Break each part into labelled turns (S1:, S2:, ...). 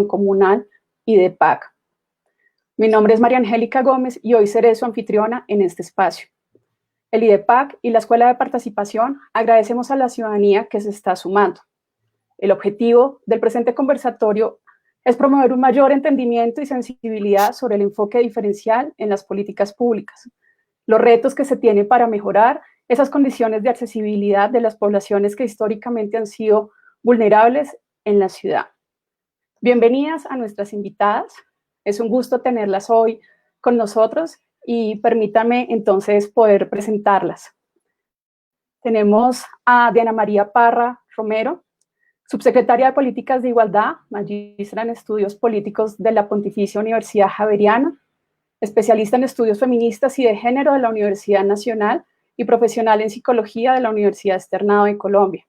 S1: Comunal y de PAC. Mi nombre es María Angélica Gómez y hoy seré su anfitriona en este espacio. El IDEPAC y la Escuela de Participación agradecemos a la ciudadanía que se está sumando. El objetivo del presente conversatorio es promover un mayor entendimiento y sensibilidad sobre el enfoque diferencial en las políticas públicas, los retos que se tienen para mejorar esas condiciones de accesibilidad de las poblaciones que históricamente han sido vulnerables en la ciudad. Bienvenidas a nuestras invitadas. Es un gusto tenerlas hoy con nosotros y permítanme entonces poder presentarlas. Tenemos a Diana María Parra Romero, subsecretaria de Políticas de Igualdad, magistra en Estudios Políticos de la Pontificia Universidad Javeriana, especialista en estudios feministas y de género de la Universidad Nacional y profesional en psicología de la Universidad Externado de Colombia.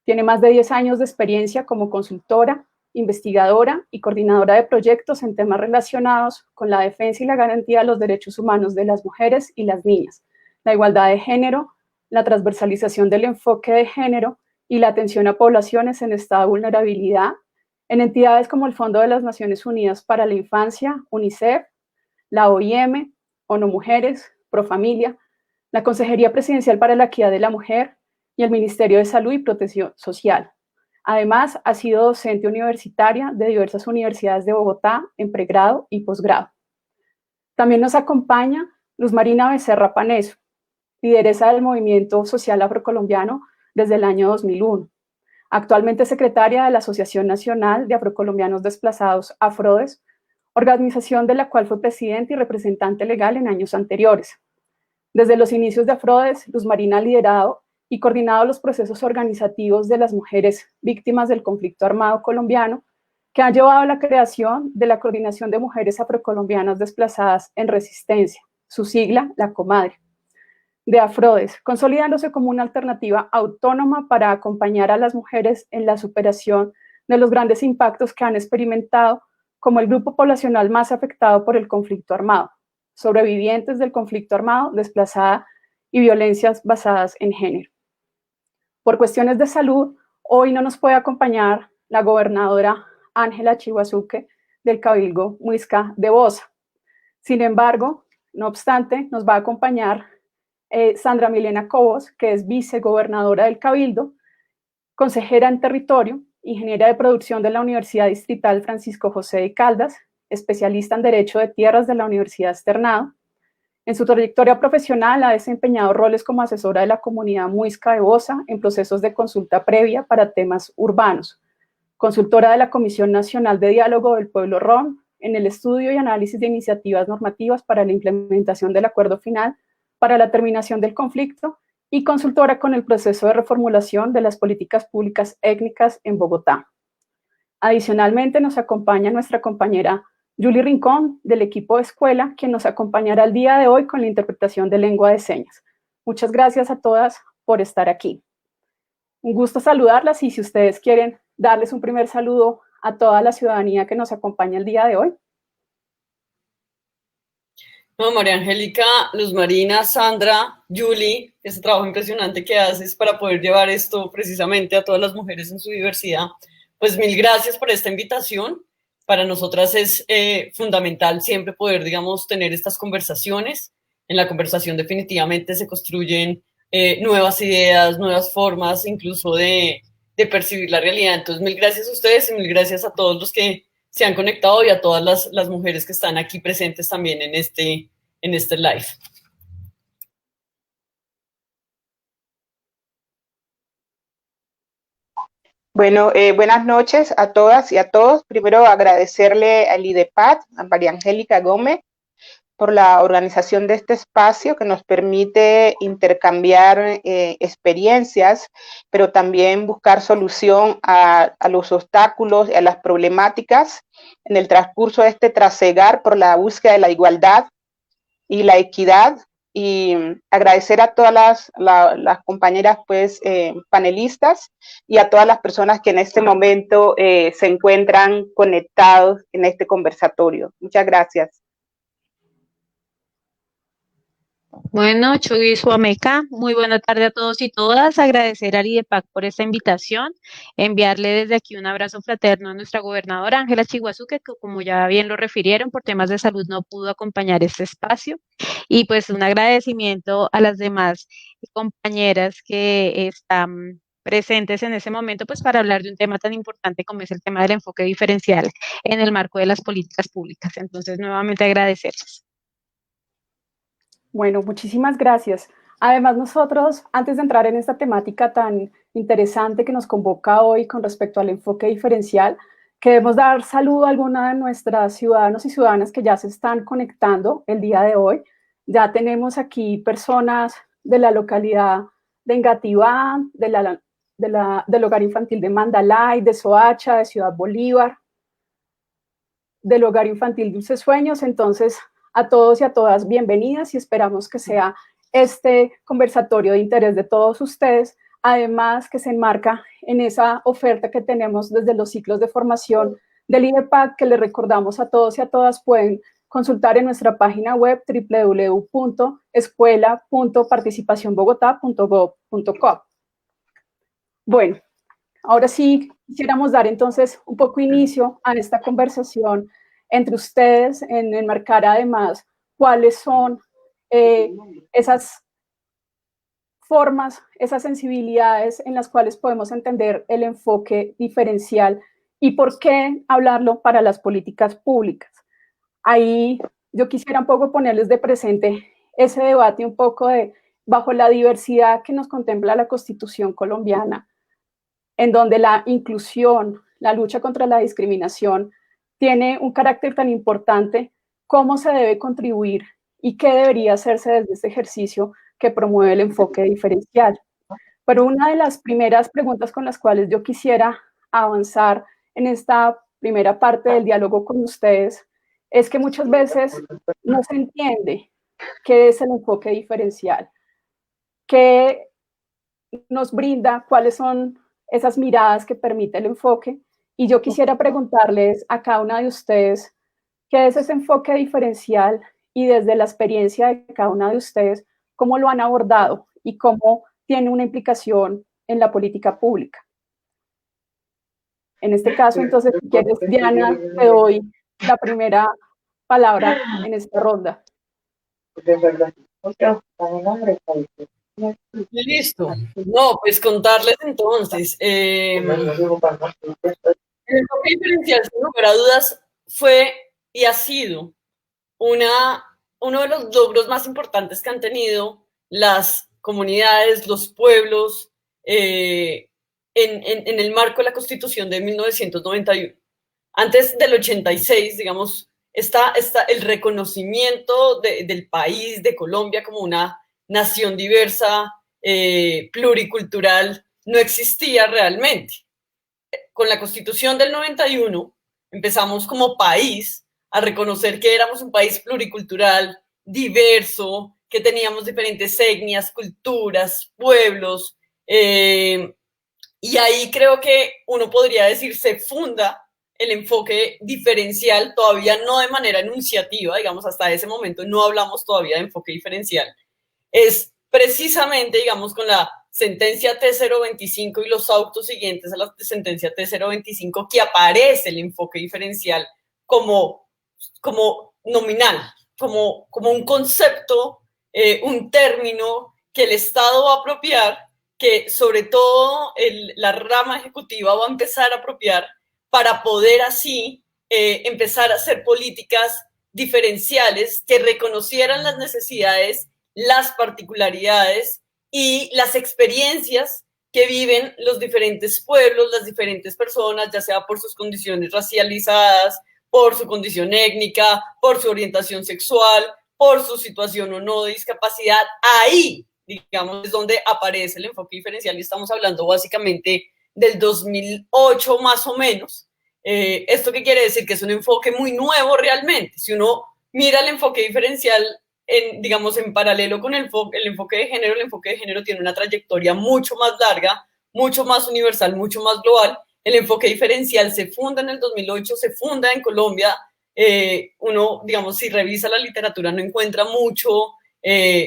S1: Tiene más de 10 años de experiencia como consultora, investigadora y coordinadora de proyectos en temas relacionados con la defensa y la garantía de los derechos humanos de las mujeres y las niñas, la igualdad de género, la transversalización del enfoque de género y la atención a poblaciones en estado de vulnerabilidad en entidades como el Fondo de las Naciones Unidas para la Infancia, UNICEF, la OIM, ONU Mujeres, Profamilia, la Consejería Presidencial para la Equidad de la Mujer y el Ministerio de Salud y Protección Social. Además, ha sido docente universitaria de diversas universidades de Bogotá en pregrado y posgrado. También nos acompaña Luz Marina Becerra Paneso, lideresa del Movimiento Social Afrocolombiano desde el año 2001. Actualmente secretaria de la Asociación Nacional de Afrocolombianos Desplazados, AFRODES, organización de la cual fue presidente y representante legal en años anteriores. Desde los inicios de AFRODES, Luz Marina ha liderado y coordinado los procesos organizativos de las mujeres víctimas del conflicto armado colombiano, que han llevado a la creación de la Coordinación de Mujeres Afrocolombianas Desplazadas en Resistencia, su sigla, la Comadre, de AFRODES, consolidándose como una alternativa autónoma para acompañar a las mujeres en la superación de los grandes impactos que han experimentado como el grupo poblacional más afectado por el conflicto armado, sobrevivientes del conflicto armado, desplazada y violencias basadas en género. Por cuestiones de salud, hoy no nos puede acompañar la gobernadora Ángela Chihuazuque del Cabildo Muisca de Bosa. Sin embargo, no obstante, nos va a acompañar Sandra Milena Cobos, que es vicegobernadora del Cabildo, consejera en territorio, ingeniera de producción de la Universidad Distrital Francisco José de Caldas, especialista en Derecho de Tierras de la Universidad Externado. En su trayectoria profesional ha desempeñado roles como asesora de la comunidad muisca de Bosa en procesos de consulta previa para temas urbanos, consultora de la Comisión Nacional de Diálogo del Pueblo Rom en el estudio y análisis de iniciativas normativas para la implementación del acuerdo final para la terminación del conflicto y consultora con el proceso de reformulación de las políticas públicas étnicas en Bogotá. Adicionalmente, nos acompaña nuestra compañera Julie Rincón, del equipo de escuela, quien nos acompañará el día de hoy con la interpretación de lengua de señas. Muchas gracias a todas por estar aquí. Un gusto saludarlas y si ustedes quieren darles un primer saludo a toda la ciudadanía que nos acompaña el día de hoy.
S2: No, María Angélica, Luz Marina, Sandra, Julie, ese trabajo impresionante que haces para poder llevar esto precisamente a todas las mujeres en su diversidad. Pues mil gracias por esta invitación. Para nosotras es fundamental siempre poder, digamos, tener estas conversaciones. En la conversación definitivamente se construyen nuevas ideas, nuevas formas, incluso de percibir la realidad. Entonces, mil gracias a ustedes y mil gracias a todos los que se han conectado y a todas las mujeres que están aquí presentes también en este live.
S3: Bueno, buenas noches a todas y a todos. Primero agradecerle al IDEPAC, a María Angélica Gómez, por la organización de este espacio que nos permite intercambiar experiencias, pero también buscar solución a los obstáculos y a las problemáticas en el transcurso de este trasegar por la búsqueda de la igualdad y la equidad. Y agradecer a todas las compañeras pues, panelistas y a todas las personas que en este momento se encuentran conectados en este conversatorio. Muchas gracias.
S4: Bueno, Chuy Suameca, muy buena tarde a todos y todas. Agradecer al IDEPAC por esta invitación, enviarle desde aquí un abrazo fraterno a nuestra gobernadora Ángela Chiguazú, que como ya bien lo refirieron, por temas de salud no pudo acompañar este espacio. Y pues un agradecimiento a las demás compañeras que están presentes en ese momento, pues para hablar de un tema tan importante como es el tema del enfoque diferencial en el marco de las políticas públicas. Entonces, nuevamente agradecerles.
S1: Bueno, muchísimas gracias. Además, nosotros, antes de entrar en esta temática tan interesante que nos convoca hoy con respecto al enfoque diferencial, queremos dar saludo a alguna de nuestras ciudadanos y ciudadanas que ya se están conectando el día de hoy. Ya tenemos aquí personas de la localidad de Engativá, del Hogar Infantil de Mandalay, de Soacha, de Ciudad Bolívar, del Hogar Infantil Dulces Sueños. Entonces, a todos y a todas, bienvenidas y esperamos que sea este conversatorio de interés de todos ustedes, además que se enmarca en esa oferta que tenemos desde los ciclos de formación del IDEPAC, que les recordamos a todos y a todas pueden consultar en nuestra página web www.escuela.participacionbogotá.gov.co. Bueno, ahora sí quisiéramos dar entonces un poco inicio a esta conversación entre ustedes, en enmarcar además cuáles son esas formas, esas sensibilidades en las cuales podemos entender el enfoque diferencial y por qué hablarlo para las políticas públicas. Ahí yo quisiera un poco ponerles de presente ese debate un poco de bajo la diversidad que nos contempla la Constitución colombiana, en donde la inclusión, la lucha contra la discriminación tiene un carácter tan importante, cómo se debe contribuir y qué debería hacerse desde este ejercicio que promueve el enfoque diferencial. Pero una de las primeras preguntas con las cuales yo quisiera avanzar en esta primera parte del diálogo con ustedes es que muchas veces no se entiende qué es el enfoque diferencial, qué nos brinda, cuáles son esas miradas que permite el enfoque. Y yo quisiera preguntarles a cada una de ustedes qué es ese enfoque diferencial y desde la experiencia de cada una de ustedes, cómo lo han abordado y cómo tiene una implicación en la política pública. En este caso, entonces, si quieres, Diana, te doy la primera palabra en esta ronda.
S2: Listo. No, pues contarles entonces. El enfoque diferencial, sin lugar a dudas, fue y ha sido uno de los logros más importantes que han tenido las comunidades, los pueblos, en el marco de la Constitución de 1991. Antes del 86, digamos, está el reconocimiento del país, de Colombia, como una nación diversa, pluricultural, no existía realmente. Con la Constitución del 91 empezamos como país a reconocer que éramos un país pluricultural, diverso, que teníamos diferentes etnias, culturas, pueblos, y ahí creo que uno podría decir se funda el enfoque diferencial, todavía no de manera enunciativa, digamos, hasta ese momento no hablamos todavía de enfoque diferencial, es precisamente, digamos, con la sentencia T025 y los autos siguientes a la sentencia T025 que aparece el enfoque diferencial como nominal, como un concepto, un término que el Estado va a apropiar, que sobre todo la rama ejecutiva va a empezar a apropiar para poder así empezar a hacer políticas diferenciales que reconocieran las necesidades, las particularidades y las experiencias que viven los diferentes pueblos, las diferentes personas, ya sea por sus condiciones racializadas, por su condición étnica, por su orientación sexual, por su situación o no de discapacidad. Ahí, digamos, es donde aparece el enfoque diferencial y estamos hablando básicamente del 2008 más o menos. ¿Esto qué quiere decir? Que es un enfoque muy nuevo realmente. Si uno mira el enfoque diferencial digamos, en paralelo con el enfoque de género, el enfoque de género tiene una trayectoria mucho más larga, mucho más universal, mucho más global. El enfoque diferencial se funda en el 2008, se funda en Colombia. Uno, digamos, si revisa la literatura no encuentra mucho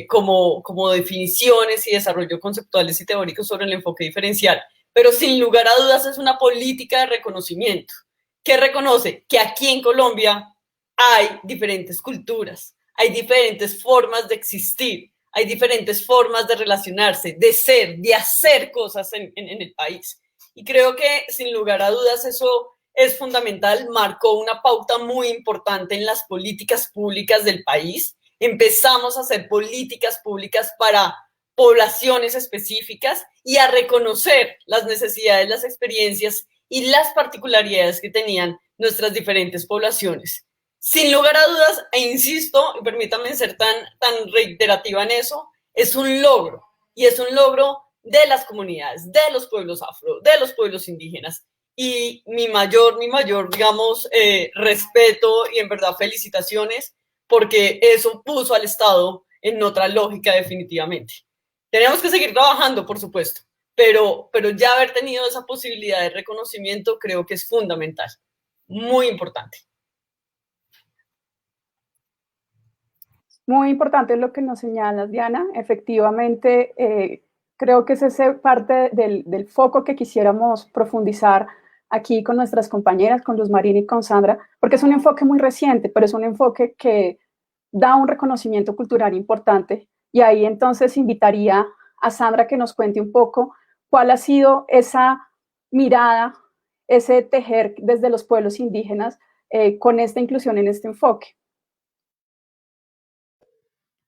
S2: como definiciones y desarrollo conceptuales y teóricos sobre el enfoque diferencial. Pero sin lugar a dudas es una política de reconocimiento que reconoce que aquí en Colombia hay diferentes culturas, hay diferentes formas de existir, hay diferentes formas de relacionarse, de ser, de hacer cosas en el país. Y creo que sin lugar a dudas eso es fundamental, marcó una pauta muy importante en las políticas públicas del país. Empezamos a hacer políticas públicas para poblaciones específicas y a reconocer las necesidades, las experiencias y las particularidades que tenían nuestras diferentes poblaciones. Sin lugar a dudas, e insisto, y permítanme ser tan reiterativa en eso, es un logro, y es un logro de las comunidades, de los pueblos afro, de los pueblos indígenas, y mi mayor, digamos, respeto y en verdad felicitaciones, porque eso puso al Estado en otra lógica definitivamente. Tenemos que seguir trabajando, por supuesto, pero ya haber tenido esa posibilidad de reconocimiento creo que es fundamental, muy importante.
S1: Muy importante lo que nos señalas, Diana. Efectivamente, creo que es esa parte del foco que quisiéramos profundizar aquí con nuestras compañeras, con Luz Marina y con Sandra, porque es un enfoque muy reciente, pero es un enfoque que da un reconocimiento cultural importante. Y ahí entonces invitaría a Sandra que nos cuente un poco cuál ha sido esa mirada, ese tejer desde los pueblos indígenas con esta inclusión en este enfoque.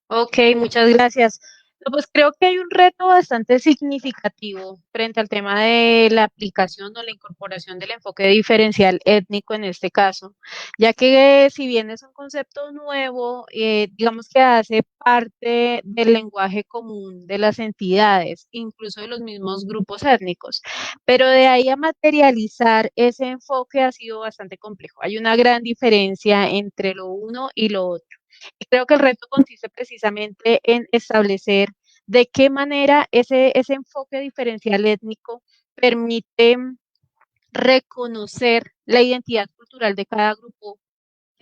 S4: Ok, muchas gracias. No, pues creo que hay un reto bastante significativo frente al tema de la aplicación o la incorporación del enfoque diferencial étnico en este caso, ya que si bien es un concepto nuevo, digamos que hace parte del lenguaje común de las entidades, incluso de los mismos grupos étnicos, pero de ahí a materializar ese enfoque ha sido bastante complejo. Hay una gran diferencia entre lo uno y lo otro. Y creo que el reto consiste precisamente en establecer de qué manera ese enfoque diferencial étnico permite reconocer la identidad cultural de cada grupo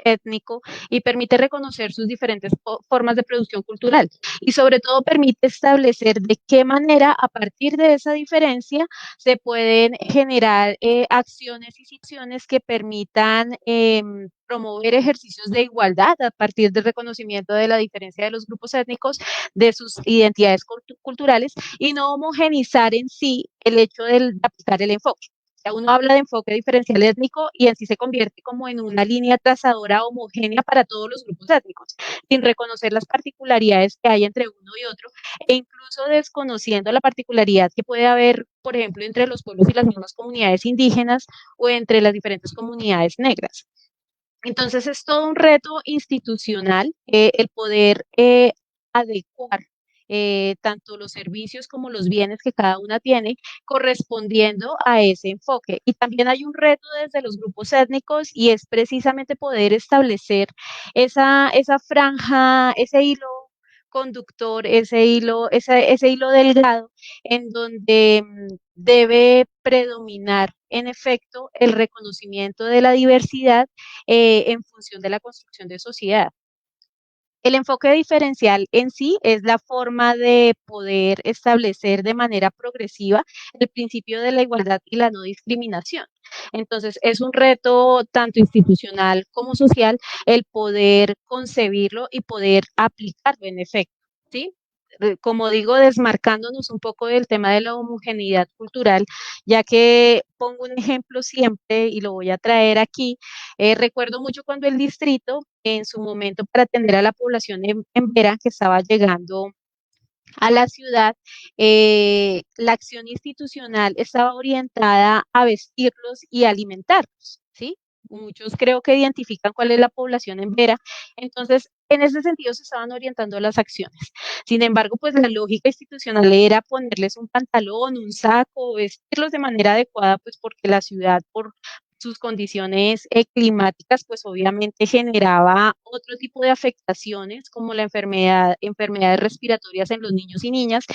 S4: étnico y permite reconocer sus diferentes formas de producción cultural y sobre todo permite establecer de qué manera a partir de esa diferencia se pueden generar acciones y situaciones que permitan promover ejercicios de igualdad a partir del reconocimiento de la diferencia de los grupos étnicos, de sus identidades culturales y no homogenizar en sí el hecho de aplicar el enfoque. O sea, uno habla de enfoque diferencial étnico y en sí se convierte como en una línea trazadora homogénea para todos los grupos étnicos, sin reconocer las particularidades que hay entre uno y otro, e incluso desconociendo la particularidad que puede haber, por ejemplo, entre los pueblos y las mismas comunidades indígenas o entre las diferentes comunidades negras. Entonces es todo un reto institucional el poder adecuar tanto los servicios como los bienes que cada una tiene correspondiendo a ese enfoque. Y también hay un reto desde los grupos étnicos y es precisamente poder establecer esa franja, ese hilo conductor, ese hilo delgado en donde debe predominar en efecto el reconocimiento de la diversidad en función de la construcción de sociedad. El enfoque diferencial en sí es la forma de poder establecer de manera progresiva el principio de la igualdad y la no discriminación. Entonces, es un reto tanto institucional como social el poder concebirlo y poder aplicarlo en efecto, ¿sí? Como digo, desmarcándonos un poco del tema de la homogeneidad cultural, ya que pongo un ejemplo siempre y lo voy a traer aquí. Recuerdo mucho cuando el distrito, en su momento, para atender a la población en Vera, que estaba llegando a la ciudad, la acción institucional estaba orientada a vestirlos y alimentarlos, ¿sí? Muchos creo que identifican cuál es la población en Vera, entonces en ese sentido se estaban orientando las acciones. Sin embargo, pues la lógica institucional era ponerles un pantalón, un saco, vestirlos de manera adecuada, pues porque la ciudad, por sus condiciones climáticas, pues obviamente generaba otro tipo de afectaciones como la enfermedades respiratorias en los niños y niñas.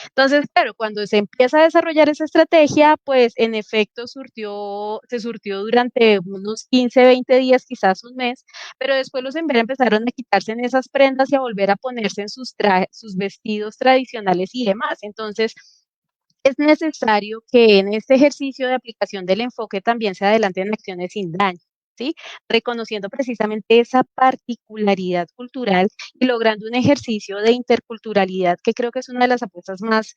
S4: Entonces, claro, cuando se empieza a desarrollar esa estrategia, pues en efecto se surtió durante unos 15, 20 días, quizás un mes, pero después los empezaron a quitarse en esas prendas y a volver a ponerse en sus vestidos tradicionales y demás. Entonces, es necesario que en este ejercicio de aplicación del enfoque también se adelanten acciones sin daño, ¿sí? Reconociendo precisamente esa particularidad cultural y logrando un ejercicio de interculturalidad que creo que es una de las apuestas más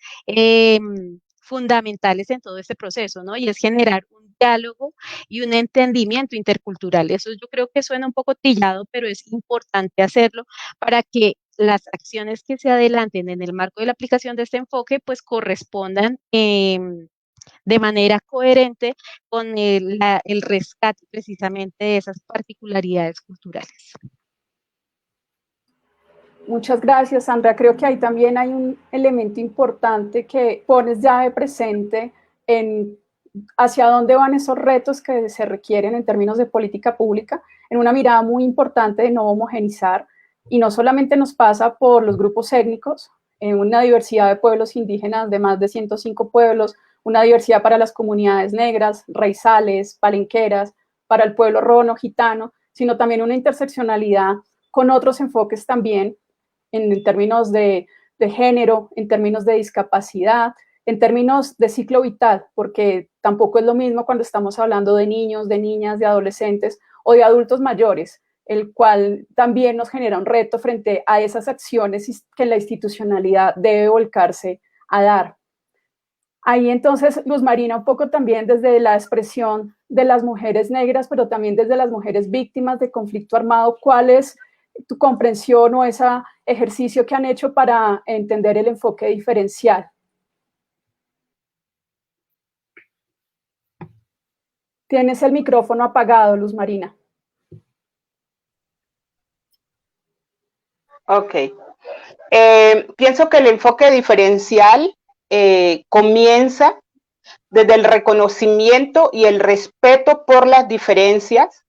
S4: fundamentales en todo este proceso, ¿no? Y es generar un diálogo y un entendimiento intercultural. Eso yo creo que suena un poco trillado, pero es importante hacerlo para que las acciones que se adelanten en el marco de la aplicación de este enfoque, pues correspondan de manera coherente con el rescate precisamente de esas particularidades culturales.
S1: Muchas gracias, Sandra. Creo que ahí también hay un elemento importante que pones ya de presente en hacia dónde van esos retos que se requieren en términos de política pública, en una mirada muy importante de no homogenizar, y no solamente nos pasa por los grupos étnicos, en una diversidad de pueblos indígenas de más de 105 pueblos, una diversidad para las comunidades negras, raizales, palenqueras, para el pueblo rono, gitano, sino también una interseccionalidad con otros enfoques también en términos de género, en términos de discapacidad, en términos de ciclo vital, porque tampoco es lo mismo cuando estamos hablando de niños, de niñas, de adolescentes o de adultos mayores, el cual también nos genera un reto frente a esas acciones que la institucionalidad debe volcarse a dar. Ahí entonces, Luz Marina, un poco también desde la expresión de las mujeres negras, pero también desde las mujeres víctimas de conflicto armado, ¿cuál es tu comprensión o ese ejercicio que han hecho para entender el enfoque diferencial? Tienes el micrófono apagado, Luz Marina.
S3: Ok. Pienso que el enfoque diferencial comienza desde el reconocimiento y el respeto por las diferencias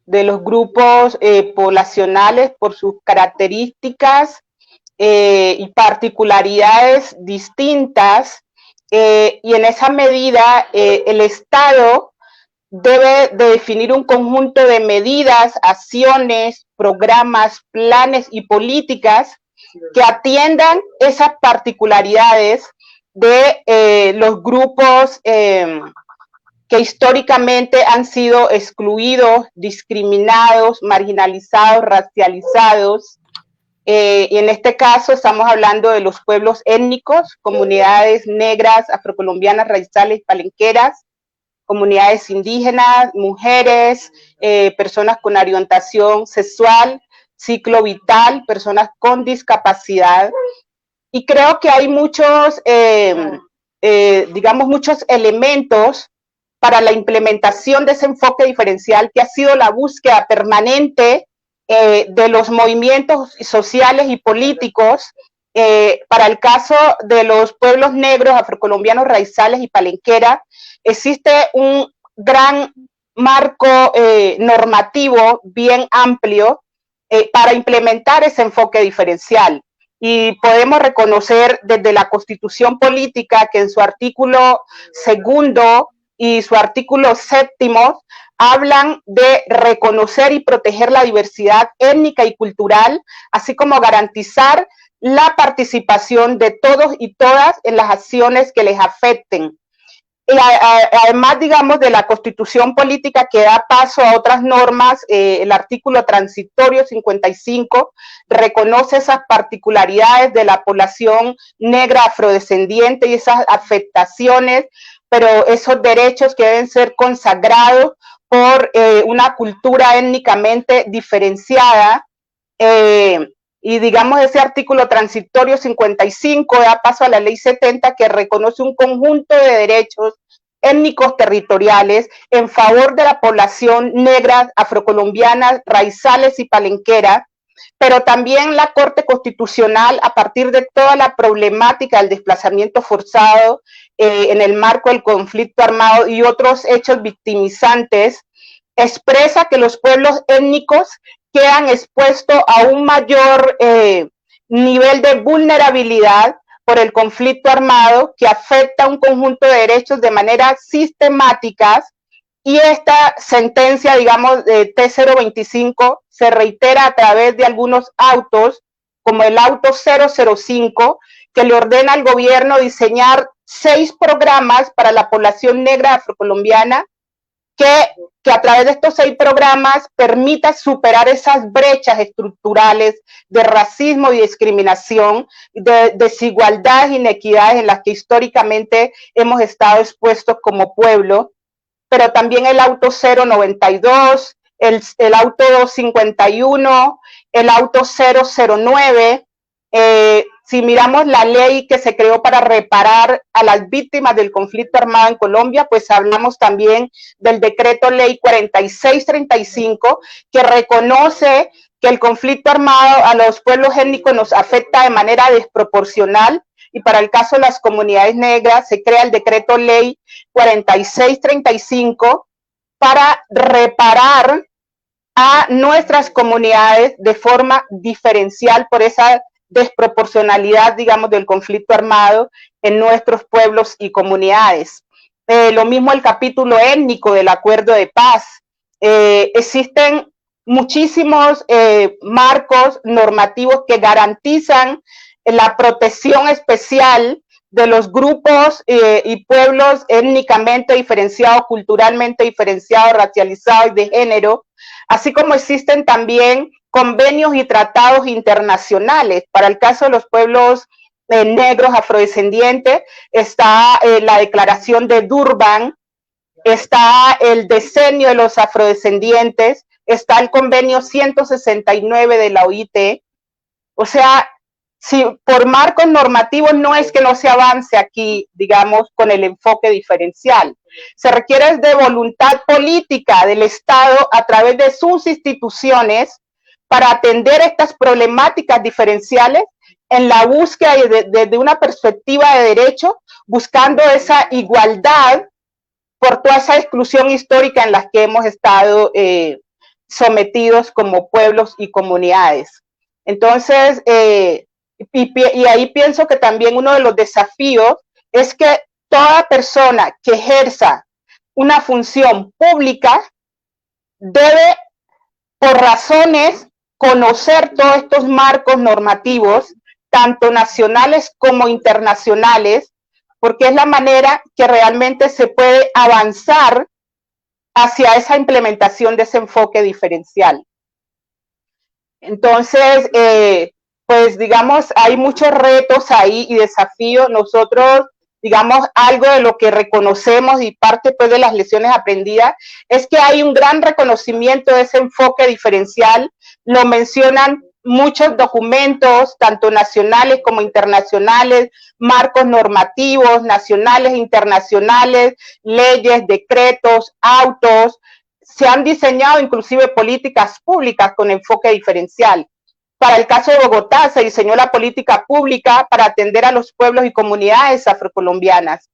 S3: de los grupos poblacionales, por sus características y particularidades distintas, y en esa medida el Estado debe de definir un conjunto de medidas, acciones, programas, planes y políticas que atiendan esas particularidades de los grupos que históricamente han sido excluidos, discriminados, marginalizados, racializados. Y en este caso estamos hablando de los pueblos étnicos, comunidades negras, afrocolombianas, raizales y palenqueras, comunidades indígenas, mujeres, personas con orientación sexual, ciclo vital, personas con discapacidad. Y creo que hay muchos, digamos, muchos elementos para la implementación de ese enfoque diferencial que ha sido la búsqueda permanente de los movimientos sociales y políticos. Para el caso de los pueblos negros, afrocolombianos, raizales y palenquera, existe un gran marco normativo bien amplio para implementar ese enfoque diferencial. Y podemos reconocer desde la Constitución Política que en su artículo 2 y su artículo 7 hablan de reconocer y proteger la diversidad étnica y cultural, así como garantizar la participación de todos y todas en las acciones que les afecten. Y además, digamos, de la Constitución Política que da paso a otras normas, el artículo transitorio 55 reconoce esas particularidades de la población negra afrodescendiente y esas afectaciones, pero esos derechos que deben ser consagrados por una cultura étnicamente diferenciada. Y digamos, ese artículo transitorio 55 da paso a la ley 70 que reconoce un conjunto de derechos étnicos territoriales en favor de la población negra, afrocolombiana, raizales y palenquera, pero también la Corte Constitucional, a partir de toda la problemática del desplazamiento forzado en el marco del conflicto armado y otros hechos victimizantes, expresa que los pueblos étnicos quedan expuestos a un mayor nivel de vulnerabilidad por el conflicto armado que afecta a un conjunto de derechos de manera sistemática, y esta sentencia, digamos, de T025 se reitera a través de algunos autos, como el auto 005, que le ordena al gobierno diseñar 6 programas para la población negra afrocolombiana que a través de estos 6 programas permita superar esas brechas estructurales de racismo y discriminación, de desigualdades e inequidades en las que históricamente hemos estado expuestos como pueblo, pero también el auto 092, el auto 251, el auto 009, si miramos la ley que se creó para reparar a las víctimas del conflicto armado en Colombia, pues hablamos también del decreto ley 4635, que reconoce que el conflicto armado a los pueblos étnicos nos afecta de manera desproporcional, y para el caso de las comunidades negras se crea el decreto ley 4635 para reparar a nuestras comunidades de forma diferencial por esa desproporcionalidad, digamos, del conflicto armado en nuestros pueblos y comunidades. Lo mismo el capítulo étnico del acuerdo de paz. Existen muchísimos marcos normativos que garantizan la protección especial de los grupos y pueblos étnicamente diferenciados, culturalmente diferenciados, racializados y de género, así como existen también convenios y tratados internacionales. Para el caso de los pueblos negros afrodescendientes está la Declaración de Durban, está el Decenio de los Afrodescendientes, está el Convenio 169 de la OIT. O sea, si por marcos normativos no es que no se avance aquí, digamos, con el enfoque diferencial. Se requiere de voluntad política del Estado a través de sus instituciones para atender estas problemáticas diferenciales en la búsqueda desde una perspectiva de derecho, buscando esa igualdad por toda esa exclusión histórica en la que hemos estado sometidos como pueblos y comunidades. Entonces, y ahí pienso que también uno de los desafíos es que toda persona que ejerza una función pública, debe, por razones, conocer todos estos marcos normativos, tanto nacionales como internacionales, porque es la manera que realmente se puede avanzar hacia esa implementación de ese enfoque diferencial. Entonces, pues digamos, hay muchos retos ahí y desafíos. Nosotros, digamos, algo de lo que reconocemos y parte pues de las lecciones aprendidas es que hay un gran reconocimiento de ese enfoque diferencial. Lo mencionan muchos documentos, tanto nacionales como internacionales, marcos normativos nacionales, internacionales, leyes, decretos, autos. Se han diseñado inclusive políticas públicas con enfoque diferencial. Para el caso de Bogotá, se diseñó la política pública para atender a los pueblos y comunidades afrocolombianas.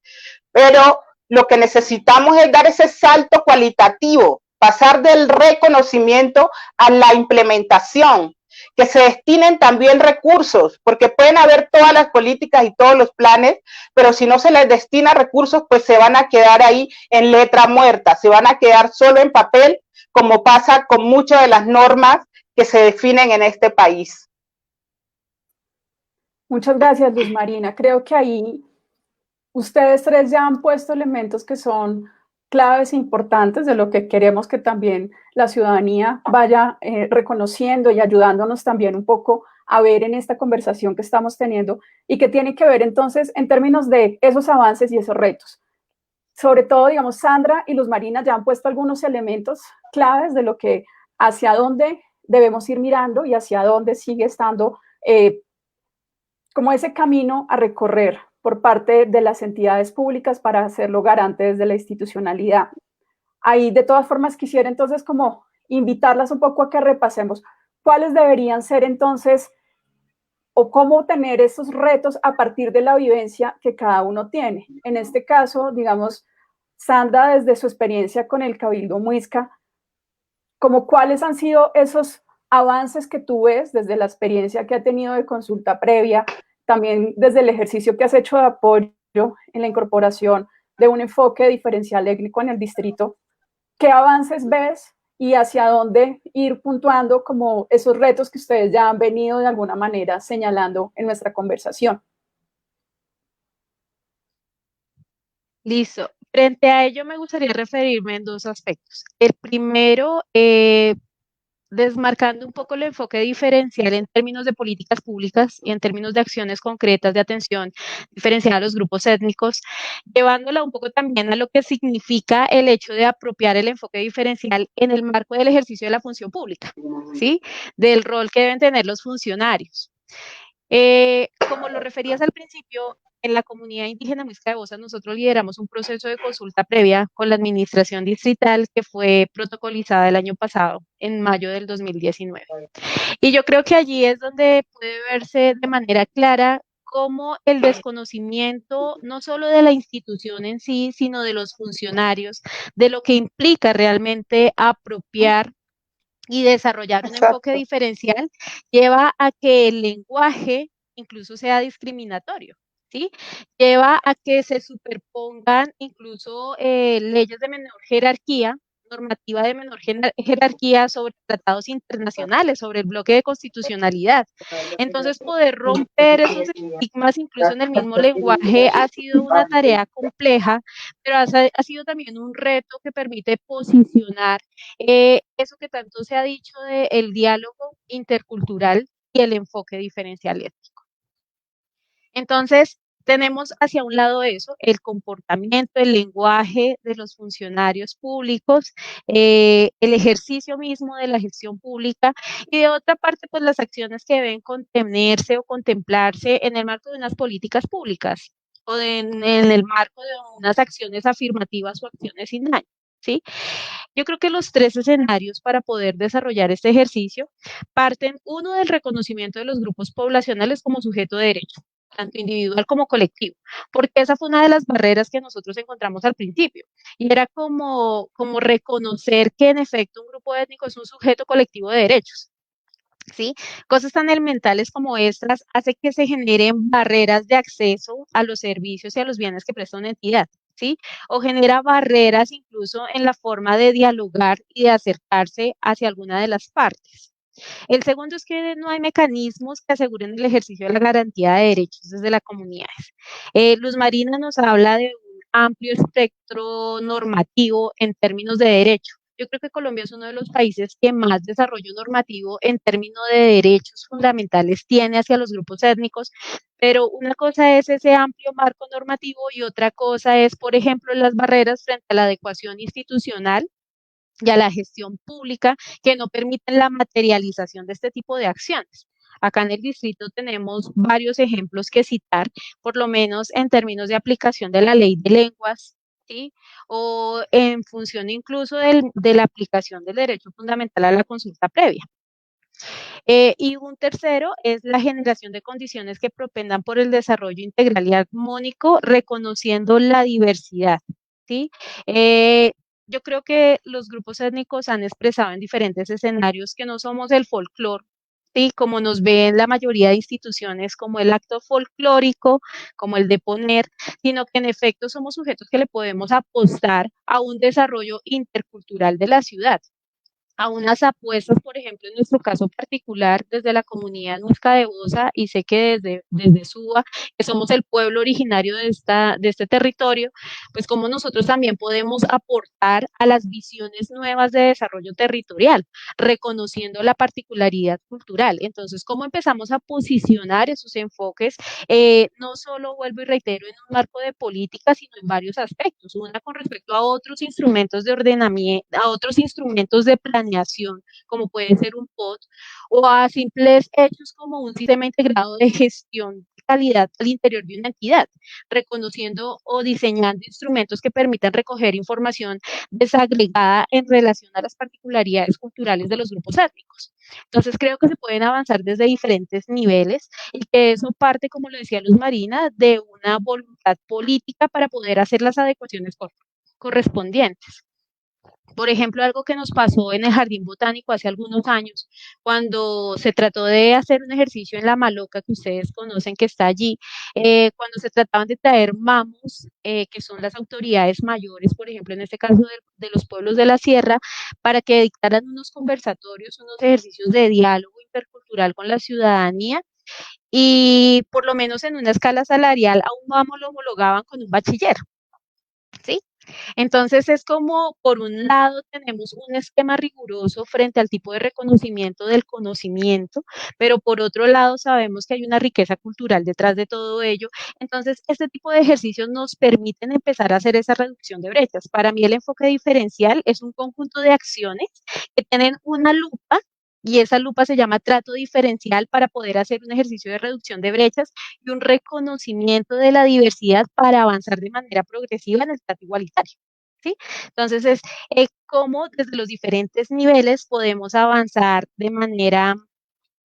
S3: Pero lo que necesitamos es dar ese salto cualitativo, pasar del reconocimiento a la implementación, que se destinen también recursos, porque pueden haber todas las políticas y todos los planes, pero si no se les destina recursos, pues se van a quedar ahí en letra muerta, se van a quedar solo en papel, como pasa con muchas de las normas que se definen en este país.
S1: Muchas gracias, Luz Marina. Creo que ahí ustedes tres ya han puesto elementos que son claves e importantes de lo que queremos que también la ciudadanía vaya reconociendo y ayudándonos también un poco a ver en esta conversación que estamos teniendo y que tiene que ver entonces en términos de esos avances y esos retos. Sobre todo, digamos, Sandra y Luz Marina ya han puesto algunos elementos claves de lo que hacia dónde debemos ir mirando y hacia dónde sigue estando como ese camino a recorrer por parte de las entidades públicas para hacerlo garantes de la institucionalidad. Ahí, de todas formas, quisiera entonces como invitarlas un poco a que repasemos cuáles deberían ser entonces o cómo tener esos retos a partir de la vivencia que cada uno tiene. En este caso, digamos, Sandra, desde su experiencia con el Cabildo Muisca, como cuáles han sido esos avances que tú ves desde la experiencia que ha tenido de consulta previa, también desde el ejercicio que has hecho de apoyo en la incorporación de un enfoque diferencial étnico en el distrito. ¿Qué avances ves y hacia dónde ir puntuando como esos retos que ustedes ya han venido de alguna manera señalando en nuestra conversación?
S4: Listo. Frente a ello, me gustaría referirme en dos aspectos. El primero, desmarcando un poco el enfoque diferencial en términos de políticas públicas y en términos de acciones concretas de atención diferencial a los grupos étnicos, llevándola un poco también a lo que significa el hecho de apropiar el enfoque diferencial en el marco del ejercicio de la función pública, ¿sí? Del rol que deben tener los funcionarios. Como lo referías al principio, en la comunidad indígena Muisca de Bosa nosotros lideramos un proceso de consulta previa con la administración distrital que fue protocolizada el año pasado, en mayo del 2019. Y yo creo que allí es donde puede verse de manera clara cómo el desconocimiento no solo de la institución en sí, sino de los funcionarios, de lo que implica realmente apropiar y desarrollar un enfoque diferencial, lleva a que el lenguaje incluso sea discriminatorio, ¿sí? Lleva a que se superpongan incluso leyes de menor jerarquía, normativa de menor jerarquía sobre tratados internacionales, sobre el bloque de constitucionalidad. Entonces, poder romper esos estigmas incluso en el mismo lenguaje ha sido una tarea compleja, pero ha sido también un reto que permite posicionar eso que tanto se ha dicho del diálogo intercultural y el enfoque diferencial étnico. Entonces, tenemos hacia un lado eso, el comportamiento, el lenguaje de los funcionarios públicos, el ejercicio mismo de la gestión pública y de otra parte, pues las acciones que deben contenerse o contemplarse en el marco de unas políticas públicas o en el marco de unas acciones afirmativas o acciones sin daño, ¿sí? Yo creo que los tres escenarios para poder desarrollar este ejercicio parten, uno, del reconocimiento de los grupos poblacionales como sujeto de derecho, tanto individual como colectivo, porque esa fue una de las barreras que nosotros encontramos al principio, y era como reconocer que en efecto un grupo étnico es un sujeto colectivo de derechos. ¿Sí? Cosas tan elementales como estas hace que se generen barreras de acceso a los servicios y a los bienes que presta una entidad. ¿sí? O genera barreras incluso en la forma de dialogar y de acercarse hacia alguna de las partes. El segundo es que no hay mecanismos que aseguren el ejercicio de la garantía de derechos desde las comunidades. Luz Marina nos habla de un amplio espectro normativo en términos de derecho. Yo creo que Colombia es uno de los países que más desarrollo normativo en términos de derechos fundamentales tiene hacia los grupos étnicos, pero una cosa es ese amplio marco normativo y otra cosa es, por ejemplo, las barreras frente a la adecuación institucional y a la gestión pública que no permiten la materialización de este tipo de acciones. Acá en el distrito tenemos varios ejemplos que citar, por lo menos en términos de aplicación de la ley de lenguas, ¿sí? O en función incluso de la aplicación del derecho fundamental a la consulta previa. Y un tercero es la generación de condiciones que propendan por el desarrollo integral y armónico, reconociendo la diversidad, ¿sí? Yo creo que los grupos étnicos han expresado en diferentes escenarios que no somos el folclore, ¿sí? Como nos ven la mayoría de instituciones como el acto folclórico, como el de poner, sino que en efecto somos sujetos que le podemos apostar a un desarrollo intercultural de la ciudad, a unas apuestas, por ejemplo, en nuestro caso particular, desde la comunidad Muisca de Bosa, y sé que desde Suba, que somos el pueblo originario de este territorio, pues como nosotros también podemos aportar a las visiones nuevas de desarrollo territorial, reconociendo la particularidad cultural. Entonces, ¿cómo empezamos a posicionar esos enfoques? No solo, vuelvo y reitero, en un marco de política, sino en varios aspectos. Una con respecto a otros instrumentos de ordenamiento, a otros instrumentos de planeación, como puede ser un POT, o a simples hechos como un sistema integrado de gestión de calidad al interior de una entidad, reconociendo o diseñando instrumentos que permitan recoger información desagregada en relación a las particularidades culturales de los grupos étnicos. Entonces creo que se pueden avanzar desde diferentes niveles y que eso parte, como lo decía Luz Marina, de una voluntad política para poder hacer las adecuaciones correspondientes. Por ejemplo, algo que nos pasó en el Jardín Botánico hace algunos años, cuando se trató de hacer un ejercicio en la Maloca, que ustedes conocen que está allí, cuando se trataban de traer mamos, que son las autoridades mayores, por ejemplo, en este caso de los pueblos de la sierra, para que dictaran unos conversatorios, unos ejercicios de diálogo intercultural con la ciudadanía, y por lo menos en una escala salarial a un mamo lo homologaban con un bachiller, ¿sí? Entonces es como, por un lado, tenemos un esquema riguroso frente al tipo de reconocimiento del conocimiento, pero por otro lado sabemos que hay una riqueza cultural detrás de todo ello. Entonces, este tipo de ejercicios nos permiten empezar a hacer esa reducción de brechas. Para mí el enfoque diferencial es un conjunto de acciones que tienen una lupa, y esa lupa se llama trato diferencial para poder hacer un ejercicio de reducción de brechas y un reconocimiento de la diversidad para avanzar de manera progresiva en el trato igualitario, ¿sí? Entonces es cómo desde los diferentes niveles podemos avanzar de manera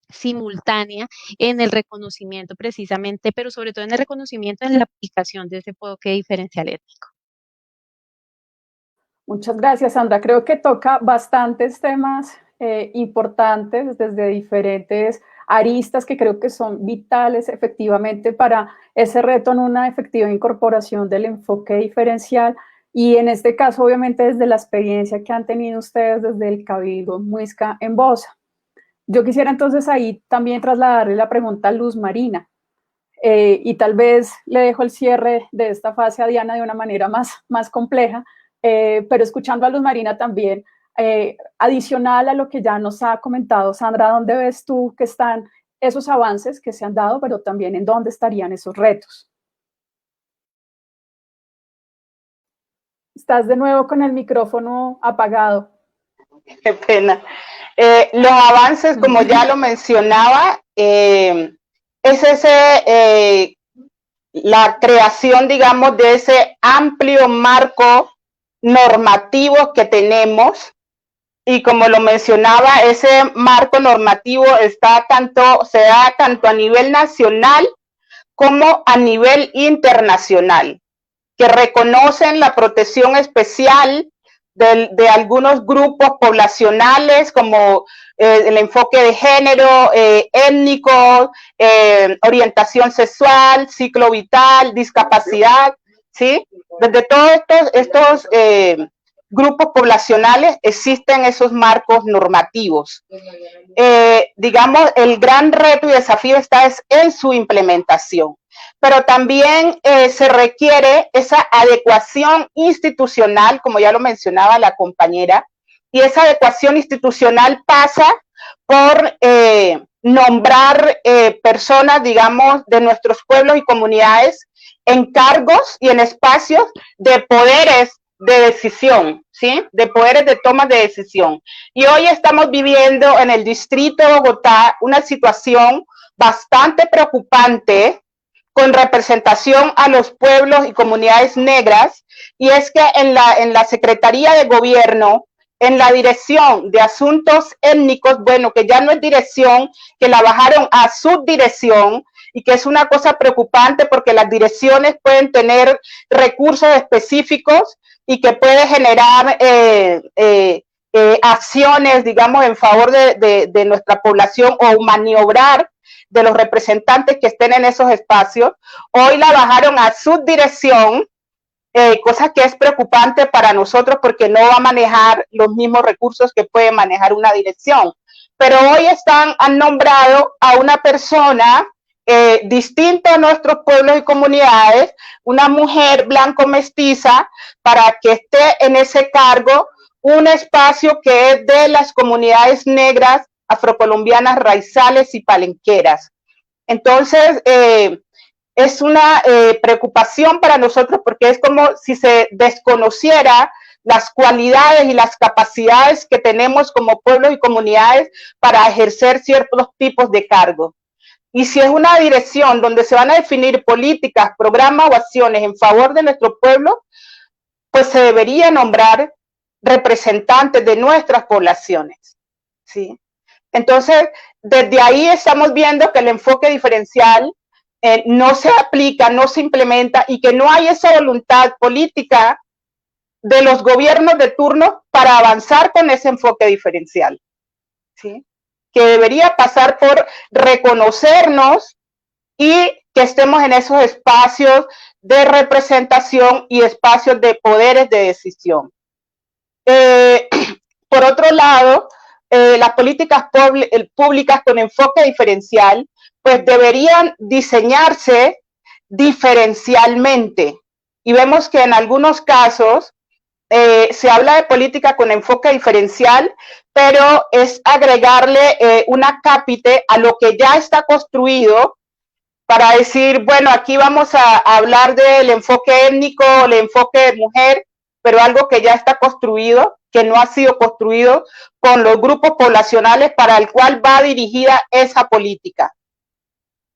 S4: simultánea en el reconocimiento precisamente, pero sobre todo en el reconocimiento en la aplicación de ese enfoque diferencial étnico.
S1: Muchas gracias, Sandra. Creo que toca bastantes temas importantes desde diferentes aristas que creo que son vitales efectivamente para ese reto en una efectiva incorporación del enfoque diferencial y en este caso obviamente desde la experiencia que han tenido ustedes desde el Cabildo Muisca en Bosa. Yo quisiera entonces ahí también trasladarle la pregunta a Luz Marina y tal vez le dejo el cierre de esta fase a Diana de una manera más compleja, pero escuchando a Luz Marina también, adicional a lo que ya nos ha comentado Sandra, ¿dónde ves tú que están esos avances que se han dado, pero también en dónde estarían esos retos? Estás de nuevo con el micrófono apagado.
S3: Qué pena. Los avances, como ya lo mencionaba, es la creación, digamos, de ese amplio marco normativo que tenemos. Y como lo mencionaba, ese marco normativo se da tanto a nivel nacional como a nivel internacional, que reconocen la protección especial de algunos grupos poblacionales como el enfoque de género, étnico, orientación sexual, ciclo vital, discapacidad, ¿sí? Desde todos estos grupos poblacionales existen esos marcos normativos. Digamos, el gran reto y desafío está en su implementación, pero también se requiere esa adecuación institucional, como ya lo mencionaba la compañera, y esa adecuación institucional pasa por nombrar personas, digamos, de nuestros pueblos y comunidades en cargos y en espacios de poderes de decisión, ¿sí? De poderes de toma de decisión. Y hoy estamos viviendo en el distrito de Bogotá una situación bastante preocupante con representación a los pueblos y comunidades negras, y es que en la Secretaría de Gobierno, en la Dirección de Asuntos Étnicos, bueno, que ya no es dirección, que la bajaron a subdirección, y que es una cosa preocupante porque las direcciones pueden tener recursos específicos y que puede generar acciones, digamos, en favor de nuestra población o maniobrar de los representantes que estén en esos espacios. Hoy la bajaron a subdirección, cosa que es preocupante para nosotros porque no va a manejar los mismos recursos que puede manejar una dirección. Pero hoy han nombrado a una persona distinta a nuestros pueblos y comunidades, una mujer blanco mestiza, para que esté en ese cargo, un espacio que es de las comunidades negras, afrocolombianas, raizales y palenqueras. Entonces, es una preocupación para nosotros porque es como si se desconociera las cualidades y las capacidades que tenemos como pueblos y comunidades para ejercer ciertos tipos de cargos. Y si es una dirección donde se van a definir políticas, programas o acciones en favor de nuestro pueblo, pues se debería nombrar representantes de nuestras poblaciones, ¿sí? Entonces, desde ahí estamos viendo que el enfoque diferencial no se aplica, no se implementa, y que no hay esa voluntad política de los gobiernos de turno para avanzar con ese enfoque diferencial, ¿sí? Que debería pasar por reconocernos y que estemos en esos espacios de representación y espacios de poderes de decisión. Por otro lado, las políticas públicas con enfoque diferencial, pues deberían diseñarse diferencialmente. Y vemos que en algunos casos se habla de política con enfoque diferencial, pero es agregarle una cápite a lo que ya está construido para decir, bueno, aquí vamos a hablar del enfoque étnico, el enfoque de mujer, pero algo que ya está construido, que no ha sido construido con los grupos poblacionales para el cual va dirigida esa política.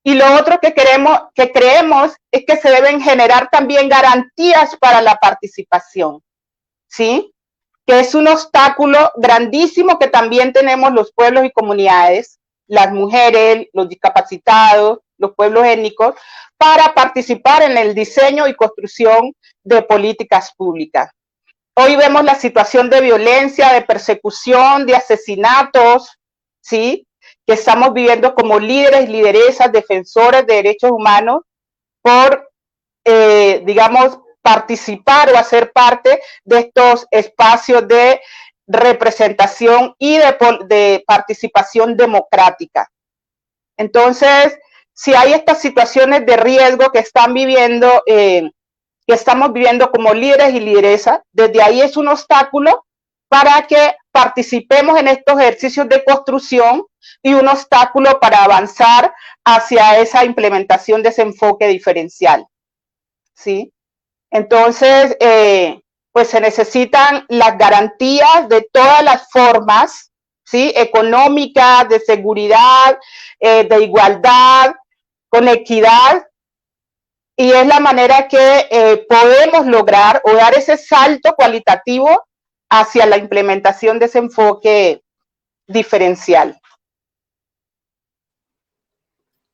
S3: Y lo otro que creemos es que se deben generar también garantías para la participación, ¿sí? Que es un obstáculo grandísimo que también tenemos los pueblos y comunidades, las mujeres, los discapacitados, los pueblos étnicos, para participar en el diseño y construcción de políticas públicas. Hoy vemos la situación de violencia, de persecución, de asesinatos, ¿sí? Que estamos viviendo como líderes y lideresas, defensores de derechos humanos, por, digamos, participar o hacer parte de estos espacios de representación y de participación democrática. Entonces, si hay estas situaciones de riesgo que están viviendo, que estamos viviendo como líderes y lideresas, desde ahí es un obstáculo para que participemos en estos ejercicios de construcción y un obstáculo para avanzar hacia esa implementación de ese enfoque diferencial, ¿sí? Entonces, pues se necesitan las garantías de todas las formas, ¿sí? Económicas, de seguridad, de igualdad, con equidad, y es la manera que podemos lograr o dar ese salto cualitativo hacia la implementación de ese enfoque diferencial.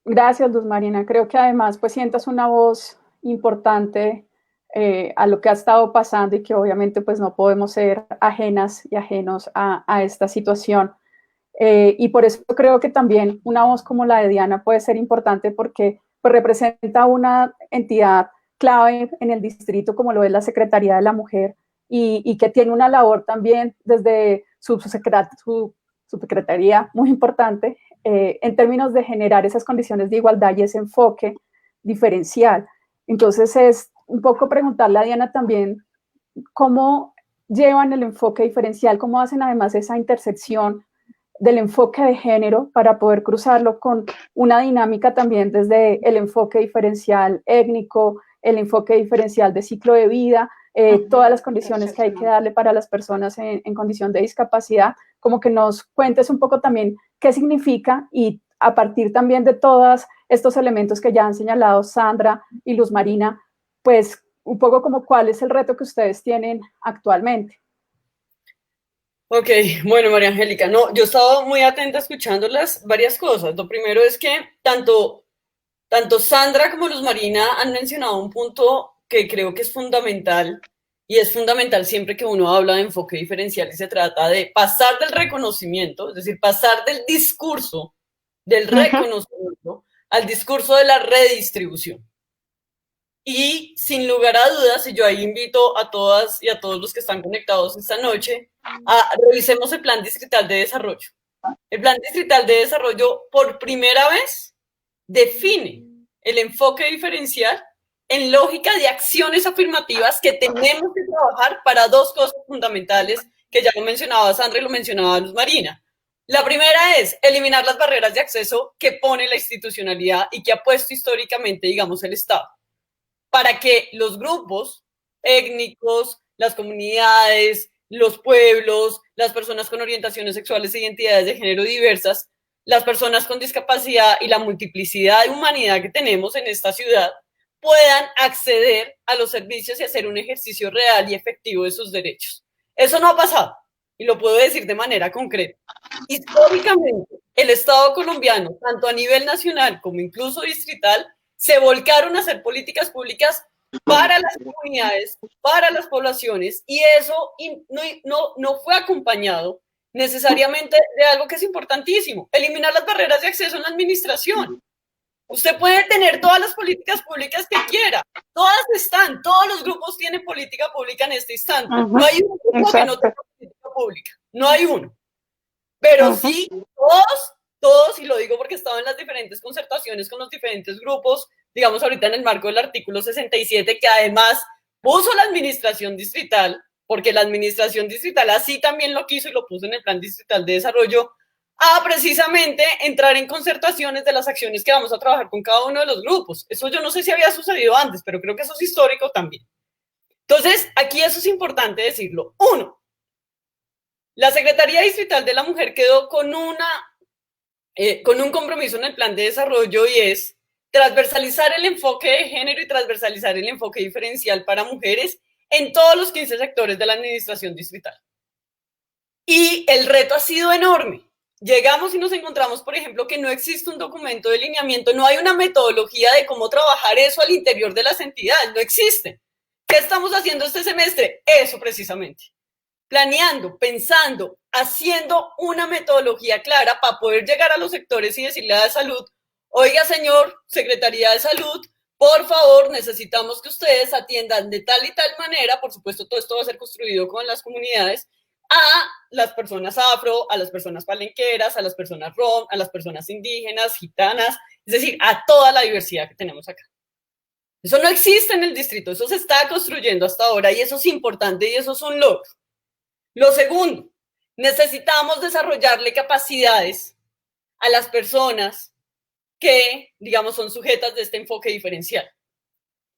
S1: Gracias, Luz Marina. Creo que además pues sientas una voz importante a lo que ha estado pasando y que obviamente pues no podemos ser ajenas y ajenos a esta situación. Y por eso creo que también una voz como la de Diana puede ser importante porque pues, representa una entidad clave en el distrito, como lo es la Secretaría de la Mujer, y que tiene una labor también desde su secretaría muy importante en términos de generar esas condiciones de igualdad y ese enfoque diferencial. Entonces es un poco preguntarle a Diana también cómo llevan el enfoque diferencial, cómo hacen además esa intersección del enfoque de género para poder cruzarlo con una dinámica también desde el enfoque diferencial étnico, el enfoque diferencial de ciclo de vida, todas las condiciones que hay que darle para las personas en condición de discapacidad, como que nos cuentes un poco también qué significa y a partir también de todos estos elementos que ya han señalado Sandra y Luz Marina, pues un poco como cuál es el reto que ustedes tienen actualmente.
S2: Ok, bueno, María Angélica, no, yo he estado muy atenta escuchándolas varias cosas. Lo primero es que tanto Sandra como Luz Marina han mencionado un punto que creo que es fundamental, y es fundamental siempre que uno habla de enfoque diferencial y se trata de pasar del reconocimiento, es decir, pasar del discurso del reconocimiento al discurso de la redistribución. Y sin lugar a dudas, y yo ahí invito a todas y a todos los que están conectados esta noche a revisemos el Plan Distrital de Desarrollo. El Plan Distrital de Desarrollo por primera vez define el enfoque diferencial en lógica de acciones afirmativas que tenemos que trabajar para dos cosas fundamentales que ya lo mencionaba Sandra y lo mencionaba Luz Marina. La primera es eliminar las barreras de acceso que pone la institucionalidad y que ha puesto históricamente, digamos, el Estado, para que los grupos étnicos, las comunidades, los pueblos, las personas con orientaciones sexuales e identidades de género diversas, las personas con discapacidad y la multiplicidad de humanidad que tenemos en esta ciudad puedan acceder a los servicios y hacer un ejercicio real y efectivo de sus derechos. Eso no ha pasado, y lo puedo decir de manera concreta. Históricamente, el Estado colombiano, tanto a nivel nacional como incluso distrital, se volcaron a hacer políticas públicas para las comunidades, para las poblaciones, y eso no fue acompañado necesariamente de algo que es importantísimo: eliminar las barreras de acceso en la administración. Usted puede tener todas las políticas públicas que quiera, todas están, todos los grupos tienen política pública en este instante. No hay un grupo que no tenga política pública, no hay uno. Pero sí, todos, y lo digo porque he estado en las diferentes concertaciones con los diferentes grupos, digamos ahorita en el marco del artículo 67, que además puso la administración distrital, porque la administración distrital así también lo quiso y lo puso en el Plan Distrital de Desarrollo, a precisamente entrar en concertaciones de las acciones que vamos a trabajar con cada uno de los grupos. Eso yo no sé si había sucedido antes, pero creo que eso es histórico también. Entonces, aquí eso es importante decirlo. Uno, la Secretaría Distrital de la Mujer quedó con un compromiso en el plan de desarrollo, y es transversalizar el enfoque de género y transversalizar el enfoque diferencial para mujeres en todos los 15 sectores de la administración distrital. Y el reto ha sido enorme. Llegamos y nos encontramos, por ejemplo, que no existe un documento de lineamiento, no hay una metodología de cómo trabajar eso al interior de las entidades, no existe. ¿Qué estamos haciendo este semestre? Eso precisamente. Planeando, pensando, haciendo una metodología clara para poder llegar a los sectores y decirle a la salud: oiga, señor Secretaría de Salud, por favor, necesitamos que ustedes atiendan de tal y tal manera, por supuesto todo esto va a ser construido con las comunidades, a las personas afro, a las personas palenqueras, a las personas rom, a las personas indígenas, gitanas, es decir, a toda la diversidad que tenemos acá. Eso no existe en el distrito, eso se está construyendo hasta ahora, y eso es importante y eso es un logro. Lo segundo, necesitamos desarrollarle capacidades a las personas que, digamos, son sujetas de este enfoque diferencial.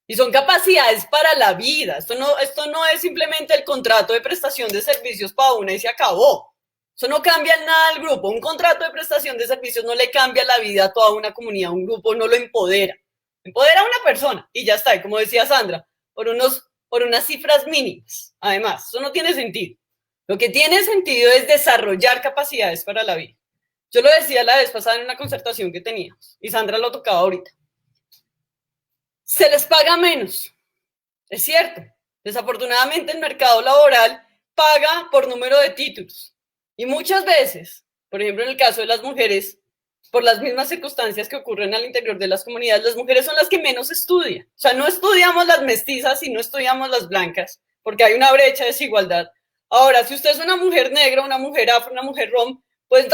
S2: Y son capacidades para la vida. Esto no es simplemente el contrato de prestación de servicios para una y se acabó. Eso no cambia en nada al grupo. Un contrato de prestación de servicios no le cambia la vida a toda una comunidad. Un grupo no lo empodera. Empodera a una persona y ya está. Y como decía Sandra, por unas cifras mínimas. Además, eso no tiene sentido. Lo que tiene sentido es desarrollar capacidades para la vida. Yo lo decía la vez pasada en una concertación que teníamos, y Sandra lo tocaba ahorita. Se les paga menos, es cierto. Desafortunadamente el mercado laboral paga por número de títulos. Y muchas veces, por ejemplo en el caso de las mujeres, por las mismas circunstancias que ocurren al interior de las comunidades, las mujeres son las que menos estudian. O sea, no estudiamos las mestizas y no estudiamos las blancas, porque hay una brecha de desigualdad. Ahora, si usted es una mujer negra, una mujer afro, una mujer rom, pues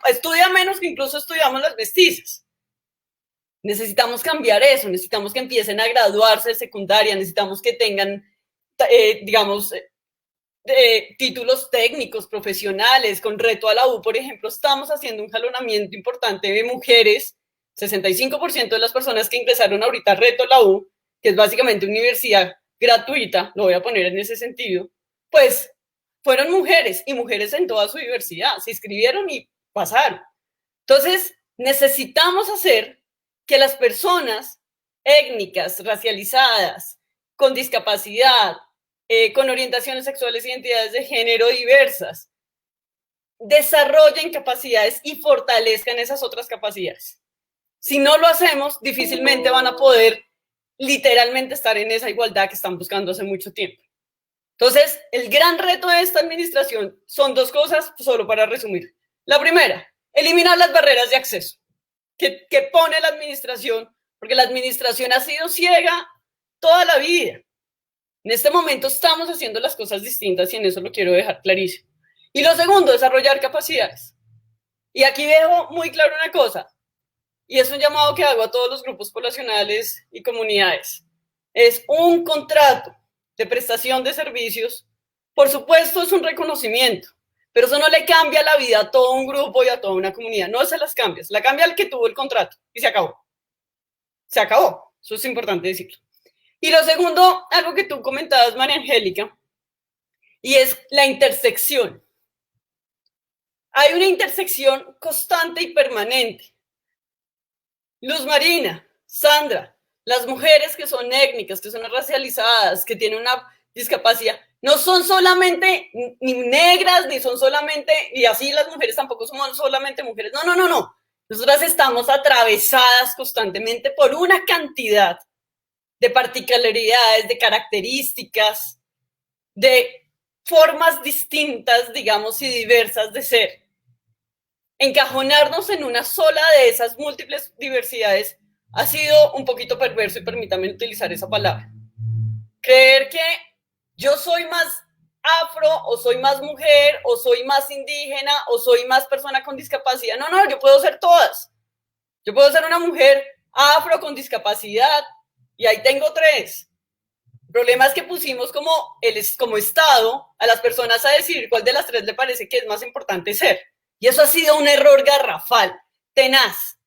S2: estudia menos que incluso estudiamos las mestizas. Necesitamos cambiar eso, necesitamos que empiecen a graduarse de secundaria, necesitamos que tengan, digamos, títulos técnicos, profesionales, con reto a la U, por ejemplo, estamos haciendo un jalonamiento importante de mujeres, 65% de las personas que ingresaron ahorita a reto a la U, que es básicamente universidad gratuita, lo voy a poner en ese sentido, pues fueron mujeres, y mujeres en toda su diversidad, se inscribieron y pasaron. Entonces, necesitamos hacer que las personas étnicas, racializadas, con discapacidad, con orientaciones sexuales e identidades de género diversas, desarrollen capacidades y fortalezcan esas otras capacidades. Si no lo hacemos, difícilmente van a poder literalmente estar en esa igualdad que están buscando hace mucho tiempo. Entonces, el gran reto de esta administración son dos cosas, solo para resumir. La primera, eliminar las barreras de acceso que pone la administración, porque la administración ha sido ciega toda la vida. En este momento estamos haciendo las cosas distintas y en eso lo quiero dejar clarísimo. Y lo segundo, desarrollar capacidades. Y aquí veo muy claro una cosa, y es un llamado que hago a todos los grupos poblacionales y comunidades. Es un contrato de prestación de servicios. Por supuesto, es un reconocimiento, pero eso no le cambia la vida a todo un grupo y a toda una comunidad. No se las cambias, la cambia el que tuvo el contrato y se acabó. Se acabó, eso es importante decirlo. Y lo segundo, algo que tú comentabas, María Angélica, y es la intersección. Hay una intersección constante y permanente. Luz Marina, Sandra, las mujeres que son étnicas, que son racializadas, que tienen una discapacidad, no son solamente ni negras, ni son solamente, y así las mujeres tampoco somos solamente mujeres. No. Nosotras estamos atravesadas constantemente por una cantidad de particularidades, de características, de formas distintas, digamos, y diversas de ser. Encajonarnos en una sola de esas múltiples diversidades ha sido un poquito perverso, y permítanme utilizar esa palabra. Creer que yo soy más afro, o soy más mujer, o soy más indígena, o soy más persona con discapacidad. No, yo puedo ser todas. Yo puedo ser una mujer afro con discapacidad, y ahí tengo 3. El problema es que pusimos como Estado a las personas a decidir cuál de las 3 le parece que es más importante ser. Y eso ha sido un error garrafal, tenaz.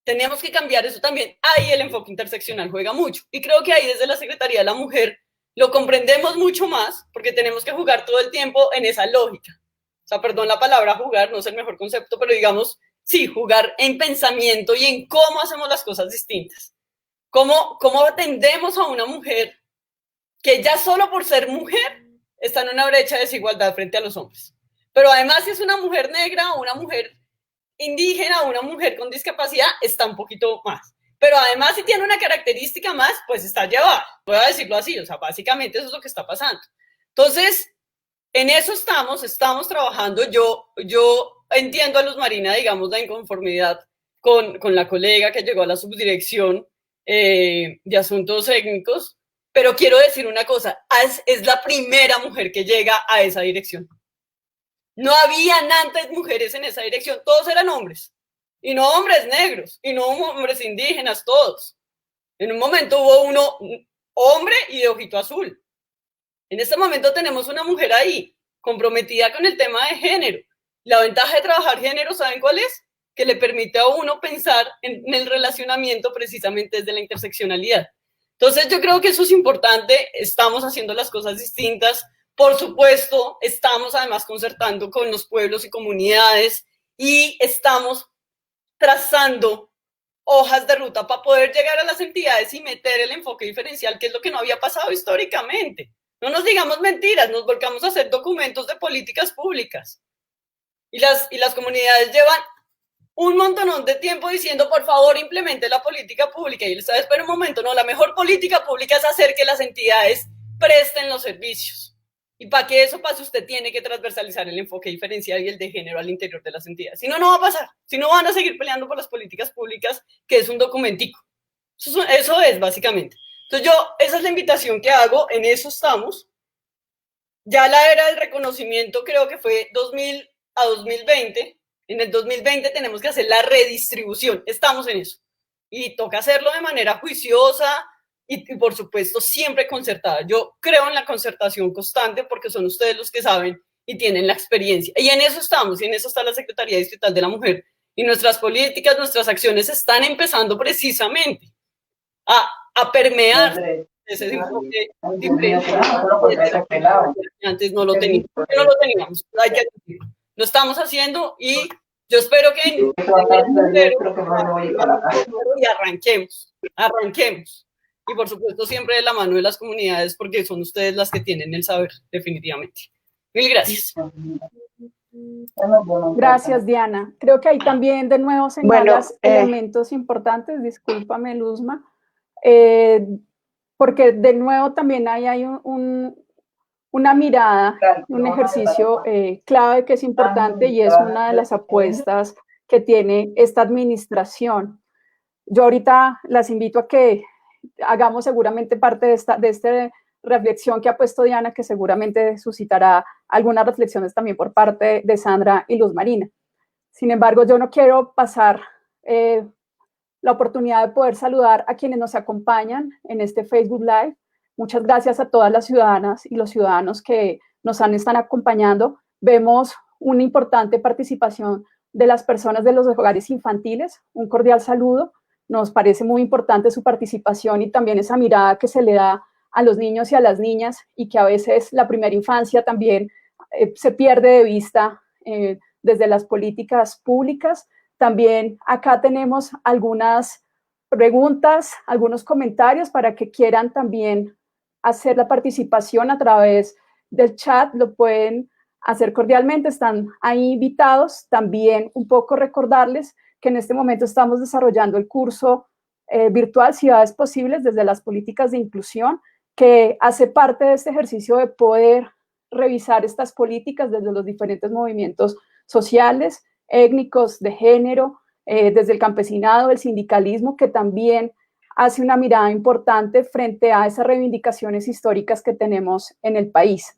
S2: Tenemos que cambiar eso también. Ahí el enfoque interseccional juega mucho. Y creo que ahí desde la Secretaría de la Mujer lo comprendemos mucho más, porque tenemos que jugar todo el tiempo en esa lógica. O sea, perdón la palabra jugar, no es el mejor concepto, pero digamos, sí, jugar en pensamiento y en cómo hacemos las cosas distintas. ¿Cómo atendemos a una mujer que ya solo por ser mujer está en una brecha de desigualdad frente a los hombres? Pero además, si es una mujer negra o una mujer indígena o una mujer con discapacidad, está un poquito más. Pero además, si tiene una característica más, pues está llevada. Voy a decirlo así, o sea, básicamente eso es lo que está pasando. Entonces, en eso estamos trabajando. Yo entiendo a Luz Marina, digamos, la inconformidad con la colega que llegó a la subdirección de asuntos étnicos, pero quiero decir una cosa, es la primera mujer que llega a esa dirección. No habían antes mujeres en esa dirección, todos eran hombres, y no hombres negros, y no hombres indígenas, todos. En un momento hubo uno hombre y de ojito azul. En este momento tenemos una mujer ahí, comprometida con el tema de género. La ventaja de trabajar género, ¿saben cuál es? Que le permite a uno pensar en el relacionamiento precisamente desde la interseccionalidad. Entonces yo creo que eso es importante, estamos haciendo las cosas distintas. Por supuesto, estamos además concertando con los pueblos y comunidades y estamos trazando hojas de ruta para poder llegar a las entidades y meter el enfoque diferencial, que es lo que no había pasado históricamente. No nos digamos mentiras, nos volcamos a hacer documentos de políticas públicas. Y las comunidades llevan un montón de tiempo diciendo, por favor, implemente la política pública. Y les sabes, pero un momento, no, la mejor política pública es hacer que las entidades presten los servicios. Y para que eso pase, usted tiene que transversalizar el enfoque diferencial y el de género al interior de las entidades. Si no, no va a pasar. Si no, van a seguir peleando por las políticas públicas, que es un documentico. Eso es, básicamente. Entonces esa es la invitación que hago, en eso estamos. Ya la era del reconocimiento creo que fue 2000 a 2020. En el 2020 tenemos que hacer la redistribución. Estamos en eso. Y toca hacerlo de manera juiciosa, y por supuesto siempre concertada. Yo creo en la concertación constante porque son ustedes los que saben y tienen la experiencia. Y en eso estamos, y en eso está la Secretaría Distrital de la Mujer. Y nuestras políticas, nuestras acciones están empezando precisamente a permear ese enfoque diferente. Antes no lo teníamos. No lo teníamos, hay que decirlo. Lo estamos haciendo y yo espero que y arranquemos. Y por supuesto siempre de la mano de las comunidades, porque son ustedes las que tienen el saber, definitivamente. Mil gracias.
S1: Gracias, Diana. Creo que ahí también de nuevo señalas elementos importantes, discúlpame, Luzma, porque de nuevo también hay una mirada, un ejercicio clave que es importante y es una de las apuestas que tiene esta administración. Yo ahorita las invito a que hagamos seguramente parte de esta reflexión que ha puesto Diana, que seguramente suscitará algunas reflexiones también por parte de Sandra y Luz Marina. Sin embargo, yo no quiero pasar la oportunidad de poder saludar a quienes nos acompañan en este Facebook Live. Muchas gracias a todas las ciudadanas y los ciudadanos que están acompañando. Vemos una importante participación de las personas de los hogares infantiles. Un cordial saludo. Nos parece muy importante su participación y también esa mirada que se le da a los niños y a las niñas y que a veces la primera infancia también se pierde de vista desde las políticas públicas. También acá tenemos algunas preguntas, algunos comentarios para que quieran también hacer la participación a través del chat. Lo pueden hacer cordialmente, están ahí invitados. También un poco recordarles que en este momento estamos desarrollando el curso virtual Ciudades Posibles desde las políticas de inclusión, que hace parte de este ejercicio de poder revisar estas políticas desde los diferentes movimientos sociales, étnicos, de género, desde el campesinado, el sindicalismo, que también hace una mirada importante frente a esas reivindicaciones históricas que tenemos en el país.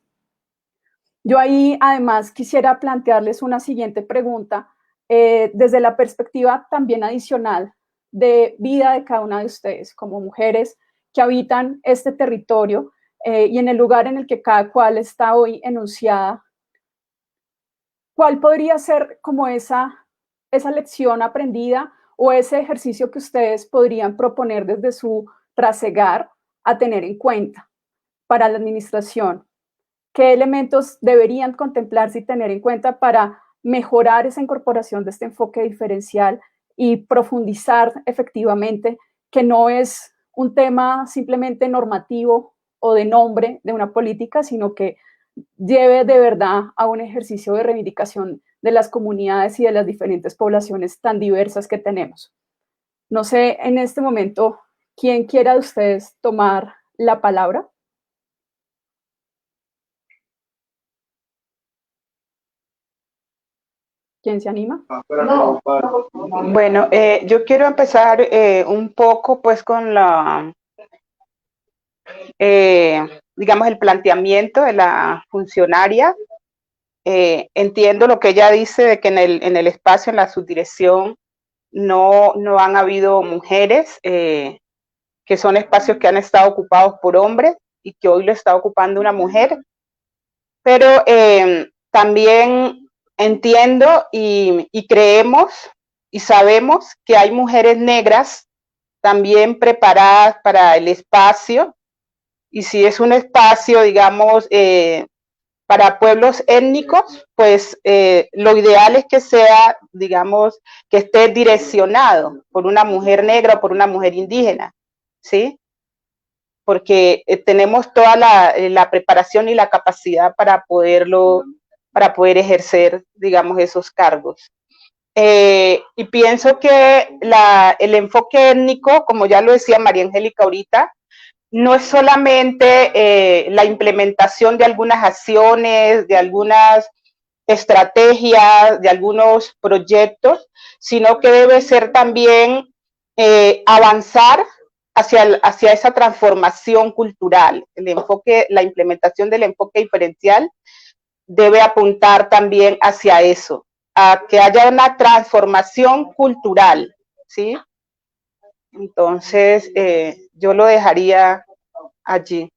S1: Yo ahí además quisiera plantearles una siguiente pregunta, desde la perspectiva también adicional de vida de cada una de ustedes como mujeres que habitan este territorio y en el lugar en el que cada cual está hoy enunciada. ¿Cuál podría ser como esa lección aprendida o ese ejercicio que ustedes podrían proponer desde su trasegar a tener en cuenta para la administración? ¿Qué elementos deberían contemplarse y tener en cuenta para mejorar esa incorporación de este enfoque diferencial y profundizar efectivamente que no es un tema simplemente normativo o de nombre de una política, sino que lleve de verdad a un ejercicio de reivindicación de las comunidades y de las diferentes poblaciones tan diversas que tenemos? No sé, en este momento, ¿quién quiera de ustedes tomar la palabra? ¿Quién se anima?
S3: Bueno, yo quiero empezar un poco pues con digamos, el planteamiento de la funcionaria. Entiendo lo que ella dice de que en el espacio, en la subdirección, no han habido mujeres, que son espacios que han estado ocupados por hombres y que hoy lo está ocupando una mujer. Pero también entiendo y creemos y sabemos que hay mujeres negras también preparadas para el espacio, y si es un espacio, digamos, para pueblos étnicos, pues lo ideal es que sea, digamos, que esté direccionado por una mujer negra o por una mujer indígena, ¿sí? Porque tenemos toda la preparación y la capacidad para poder ejercer, digamos, esos cargos. Y pienso que el enfoque étnico, como ya lo decía María Angélica ahorita, no es solamente la implementación de algunas acciones, de algunas estrategias, de algunos proyectos, sino que debe ser también avanzar hacia esa transformación cultural. El enfoque, la implementación del enfoque diferencial debe apuntar también hacia eso, a que haya una transformación cultural, ¿sí? Entonces, yo lo dejaría allí.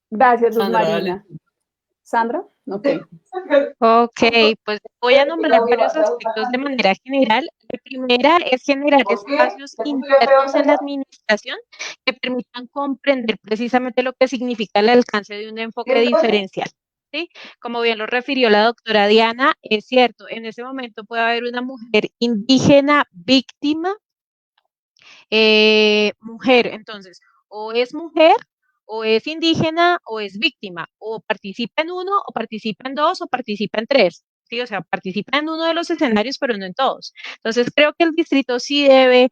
S1: Gracias, Luz
S2: Sandra, dale.
S1: Marina. ¿Sandra? Ok.
S4: Ok, pues voy a nombrar varios aspectos de manera general. La primera es generar espacios internos en la administración que permitan comprender precisamente lo que significa el alcance de un enfoque diferencial. ¿Sí? Como bien lo refirió la doctora Diana, es cierto, en ese momento puede haber una mujer indígena víctima, mujer, entonces, o es mujer, o es indígena, o es víctima, o participa en uno, o participa en dos, o participa en tres. Sí, o sea, participa en uno de los escenarios, pero no en todos. Entonces, creo que el distrito sí debe,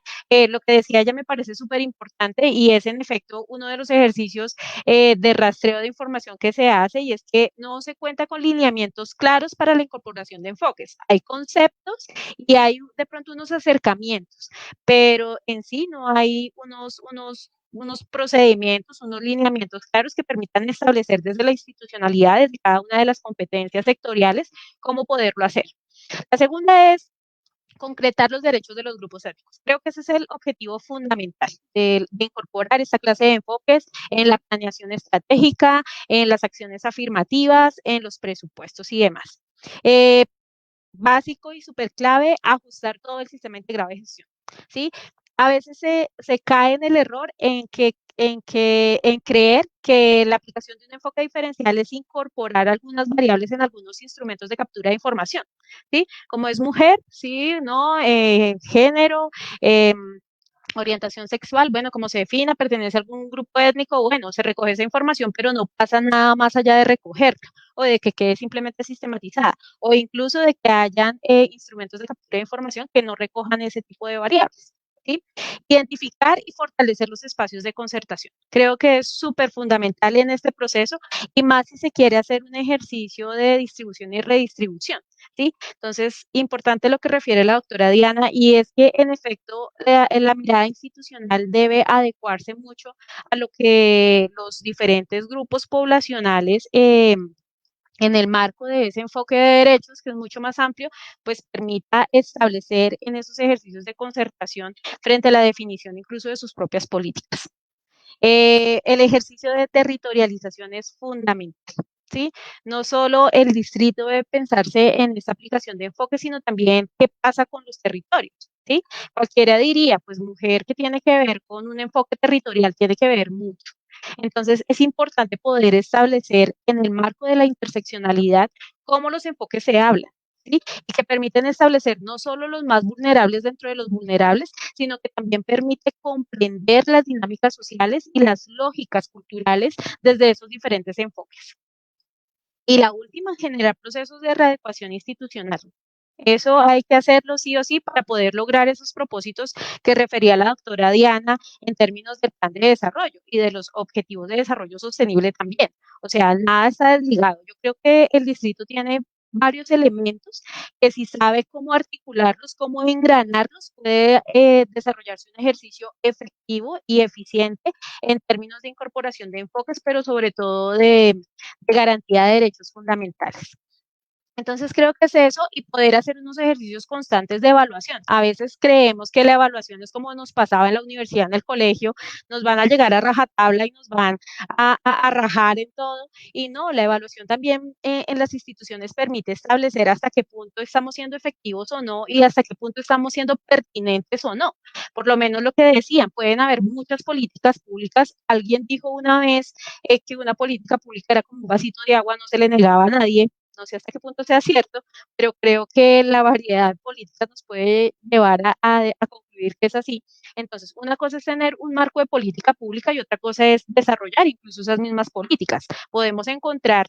S4: lo que decía ella me parece súper importante y es en efecto uno de los ejercicios de rastreo de información que se hace y es que no se cuenta con lineamientos claros para la incorporación de enfoques. Hay conceptos y hay de pronto unos acercamientos, pero en sí no hay unos procedimientos, unos lineamientos claros que permitan establecer desde la institucionalidad, desde cada una de las competencias sectoriales, cómo poderlo hacer. La segunda es concretar los derechos de los grupos étnicos. Creo que ese es el objetivo fundamental de incorporar esta clase de enfoques en la planeación estratégica, en las acciones afirmativas, en los presupuestos y demás. Básico y súper clave, ajustar todo el sistema integrado de gestión, ¿sí? A veces se cae en el error en creer que la aplicación de un enfoque diferencial es incorporar algunas variables en algunos instrumentos de captura de información, ¿sí? Como es mujer, sí, ¿no? Género, orientación sexual, bueno, como se defina, pertenece a algún grupo étnico, bueno, se recoge esa información, pero no pasa nada más allá de recogerla o de que quede simplemente sistematizada o incluso de que hayan instrumentos de captura de información que no recojan ese tipo de variables. ¿Sí? Identificar y fortalecer los espacios de concertación. Creo que es súper fundamental en este proceso y más si se quiere hacer un ejercicio de distribución y redistribución. ¿Sí? Entonces, importante lo que refiere la doctora Diana, y es que en efecto la mirada institucional debe adecuarse mucho a lo que los diferentes grupos poblacionales en el marco de ese enfoque de derechos, que es mucho más amplio, pues permita establecer en esos ejercicios de concertación frente a la definición incluso de sus propias políticas. El ejercicio de territorialización es fundamental. ¿Sí? No solo el distrito debe pensarse en esta aplicación de enfoque, sino también qué pasa con los territorios. ¿Sí? Cualquiera diría, pues mujer que tiene que ver con un enfoque territorial, tiene que ver mucho. Entonces, es importante poder establecer en el marco de la interseccionalidad cómo los enfoques se hablan. ¿Sí? Y que permiten establecer no solo los más vulnerables dentro de los vulnerables, sino que también permite comprender las dinámicas sociales y las lógicas culturales desde esos diferentes enfoques. Y la última, generar procesos de readecuación institucional. Eso hay que hacerlo sí o sí para poder lograr esos propósitos que refería la doctora Diana en términos del plan de desarrollo y de los objetivos de desarrollo sostenible también. O sea, nada está desligado. Yo creo que el distrito tiene varios elementos que si sabe cómo articularlos, cómo engranarlos, puede desarrollarse un ejercicio efectivo y eficiente en términos de incorporación de enfoques, pero sobre todo de garantía de derechos fundamentales. Entonces creo que es eso y poder hacer unos ejercicios constantes de evaluación. A veces creemos que la evaluación es como nos pasaba en la universidad, en el colegio, nos van a llegar a rajatabla y nos van a rajar en todo. Y no, la evaluación también en las instituciones permite establecer hasta qué punto estamos siendo efectivos o no y hasta qué punto estamos siendo pertinentes o no. Por lo menos lo que decían, pueden haber muchas políticas públicas. Alguien dijo una vez que una política pública era como un vasito de agua, no se le negaba a nadie, no sé hasta qué punto sea cierto, pero creo que la variedad política nos puede llevar a concluir que es así. Entonces, una cosa es tener un marco de política pública y otra cosa es desarrollar incluso esas mismas políticas. Podemos encontrar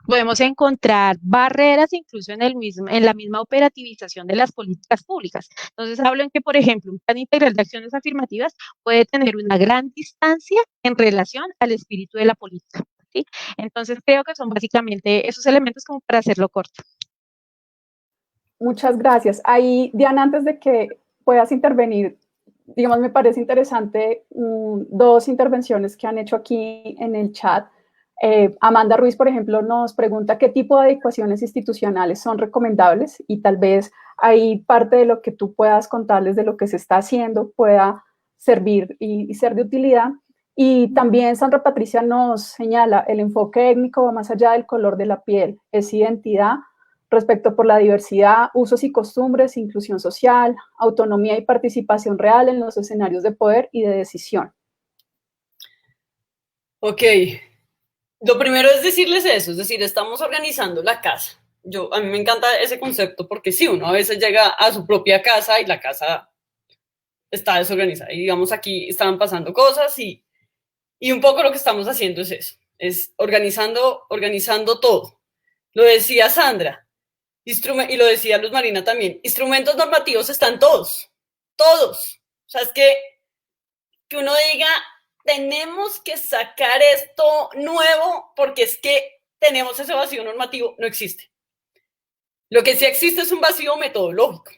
S4: Podemos encontrar barreras incluso en la misma operativización de las políticas públicas. Entonces, hablo en que, por ejemplo, un plan integral de acciones afirmativas puede tener una gran distancia en relación al espíritu de la política, ¿sí? Entonces, creo que son básicamente esos elementos como para hacerlo corto.
S1: Muchas gracias. Ahí, Diana, antes de que puedas intervenir, digamos, me parece interesante dos intervenciones que han hecho aquí en el chat. Amanda Ruiz, por ejemplo, nos pregunta qué tipo de adecuaciones institucionales son recomendables y tal vez ahí parte de lo que tú puedas contarles de lo que se está haciendo pueda servir y ser de utilidad. Y también Sandra Patricia nos señala el enfoque étnico va más allá del color de la piel, es identidad, respecto por la diversidad, usos y costumbres, inclusión social, autonomía y participación real en los escenarios de poder y de decisión.
S2: Ok, lo primero es decirles eso, es decir, estamos organizando la casa. A mí me encanta ese concepto porque sí, uno a veces llega a su propia casa y la casa está desorganizada. Y digamos, aquí estaban pasando cosas y un poco lo que estamos haciendo es eso, es organizando todo. Lo decía Sandra, y lo decía Luz Marina también, instrumentos normativos están todos. O sea, es que uno diga, tenemos que sacar esto nuevo porque es que tenemos ese vacío normativo, no existe. Lo que sí existe es un vacío metodológico.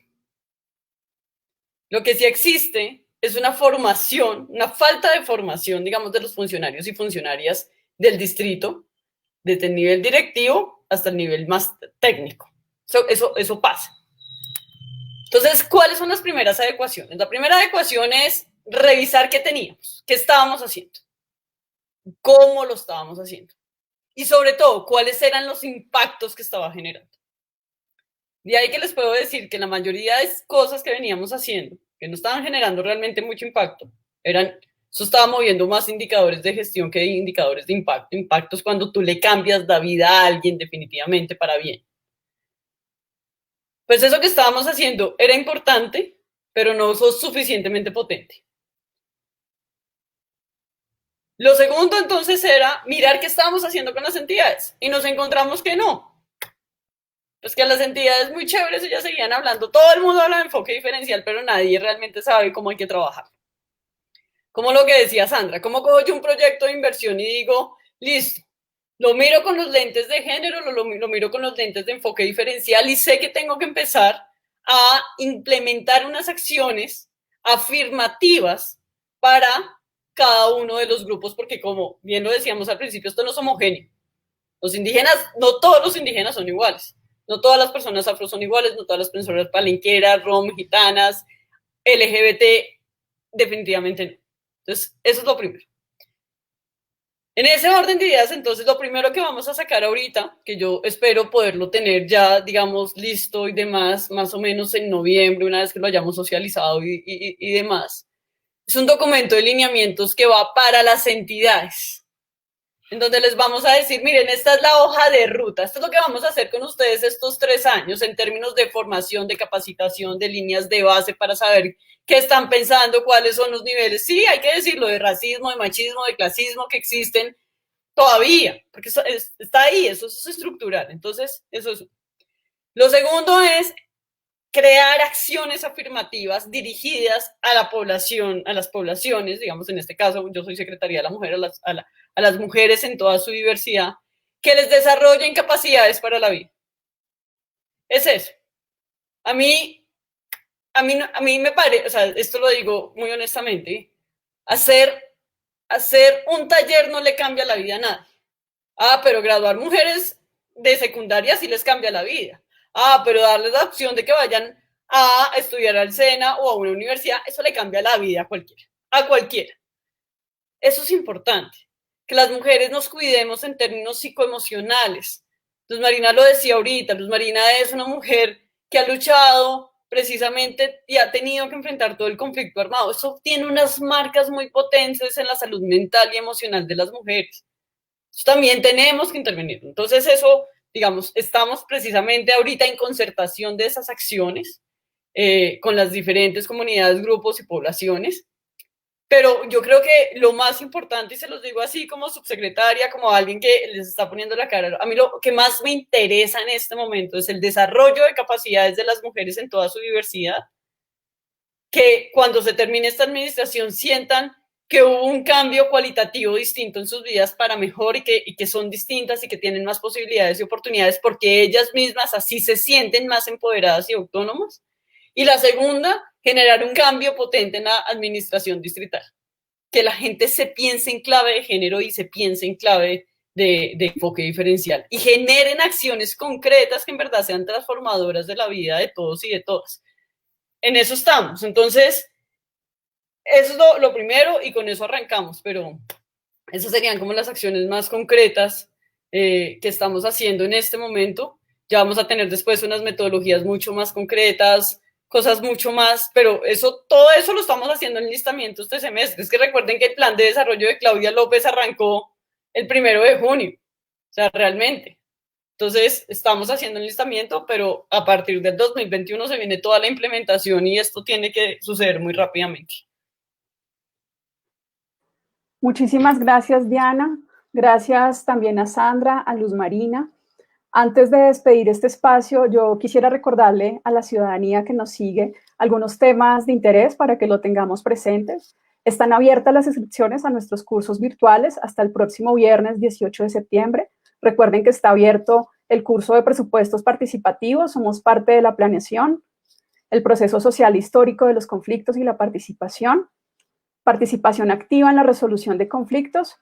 S2: Lo que sí existe es una formación, una falta de formación, digamos, de los funcionarios y funcionarias del distrito, desde el nivel directivo hasta el nivel más técnico. Eso pasa. Entonces, ¿cuáles son las primeras adecuaciones? La primera adecuación es revisar qué teníamos, qué estábamos haciendo, cómo lo estábamos haciendo y sobre todo, cuáles eran los impactos que estaba generando. De ahí que les puedo decir que la mayoría de cosas que veníamos haciendo, que no estaban generando realmente mucho impacto, eso estaba moviendo más indicadores de gestión que indicadores de impacto. Impactos cuando tú le cambias la vida a alguien definitivamente para bien. Pues eso que estábamos haciendo era importante, pero no fue suficientemente potente. Lo segundo entonces era mirar qué estábamos haciendo con las entidades y nos encontramos que no. Pues que a las entidades muy chéveres ellas seguían hablando, todo el mundo habla de enfoque diferencial, pero nadie realmente sabe cómo hay que trabajar. Como lo que decía Sandra, ¿cómo cojo yo un proyecto de inversión y digo, listo, lo miro con los lentes de género, lo miro con los lentes de enfoque diferencial y sé que tengo que empezar a implementar unas acciones afirmativas para cada uno de los grupos, porque como bien lo decíamos al principio, esto no es homogéneo. Los indígenas, no todos los indígenas son iguales. No todas las personas afro son iguales, no todas las personas palenqueras, rom, gitanas, LGBT, definitivamente no. Entonces, eso es lo primero. En ese orden de ideas, entonces, lo primero que vamos a sacar ahorita, que yo espero poderlo tener ya, digamos, listo y demás, más o menos en noviembre, una vez que lo hayamos socializado y demás, es un documento de lineamientos que va para las entidades, en donde les vamos a decir, miren, esta es la hoja de ruta, esto es lo que vamos a hacer con ustedes estos 3 años en términos de formación, de capacitación, de líneas de base para saber qué están pensando, cuáles son los niveles, sí, hay que decirlo, de racismo, de machismo, de clasismo que existen todavía, porque eso está ahí, eso es estructural, entonces, eso es. Lo segundo es crear acciones afirmativas dirigidas a la población, a las poblaciones, digamos, en este caso, yo soy secretaria de la mujer, a las mujeres en toda su diversidad, que les desarrollen capacidades para la vida. Es eso. A mí me parece, o sea, esto lo digo muy honestamente, hacer un taller no le cambia la vida a nadie. Pero graduar mujeres de secundaria sí les cambia la vida. Pero darles la opción de que vayan a estudiar al SENA o a una universidad, eso le cambia la vida a cualquiera. A cualquiera. Eso es importante. Que las mujeres nos cuidemos en términos psicoemocionales. Luz Marina lo decía ahorita, Luz Marina es una mujer que ha luchado precisamente y ha tenido que enfrentar todo el conflicto armado. Eso tiene unas marcas muy potentes en la salud mental y emocional de las mujeres. También tenemos que intervenir. Entonces eso, digamos, estamos precisamente ahorita en concertación de esas acciones con las diferentes comunidades, grupos y poblaciones. Pero yo creo que lo más importante, y se los digo así como subsecretaria, como alguien que les está poniendo la cara, a mí lo que más me interesa en este momento es el desarrollo de capacidades de las mujeres en toda su diversidad, que cuando se termine esta administración sientan que hubo un cambio cualitativo distinto en sus vidas para mejor y que son distintas y que tienen más posibilidades y oportunidades porque ellas mismas así se sienten más empoderadas y autónomas. Y la segunda, generar un cambio potente en la administración distrital. Que la gente se piense en clave de género y se piense en clave de enfoque diferencial y generen acciones concretas que en verdad sean transformadoras de la vida de todos y de todas. En eso estamos. Entonces, eso es lo primero y con eso arrancamos, pero esas serían como las acciones más concretas que estamos haciendo en este momento. Ya vamos a tener después unas metodologías mucho más concretas, cosas mucho más, pero todo eso lo estamos haciendo en listamiento este semestre. Es que recuerden que el plan de desarrollo de Claudia López arrancó el 1 de junio, o sea, realmente. Entonces, estamos haciendo el listamiento, pero a partir del 2021 se viene toda la implementación y esto tiene que suceder muy rápidamente.
S1: Muchísimas gracias, Diana. Gracias también a Sandra, a Luz Marina. Antes de despedir este espacio, yo quisiera recordarle a la ciudadanía que nos sigue algunos temas de interés para que lo tengamos presentes. Están abiertas las inscripciones a nuestros cursos virtuales hasta el próximo viernes 18 de septiembre. Recuerden que está abierto el curso de presupuestos participativos, somos parte de la planeación, el proceso social histórico de los conflictos y la participación activa en la resolución de conflictos,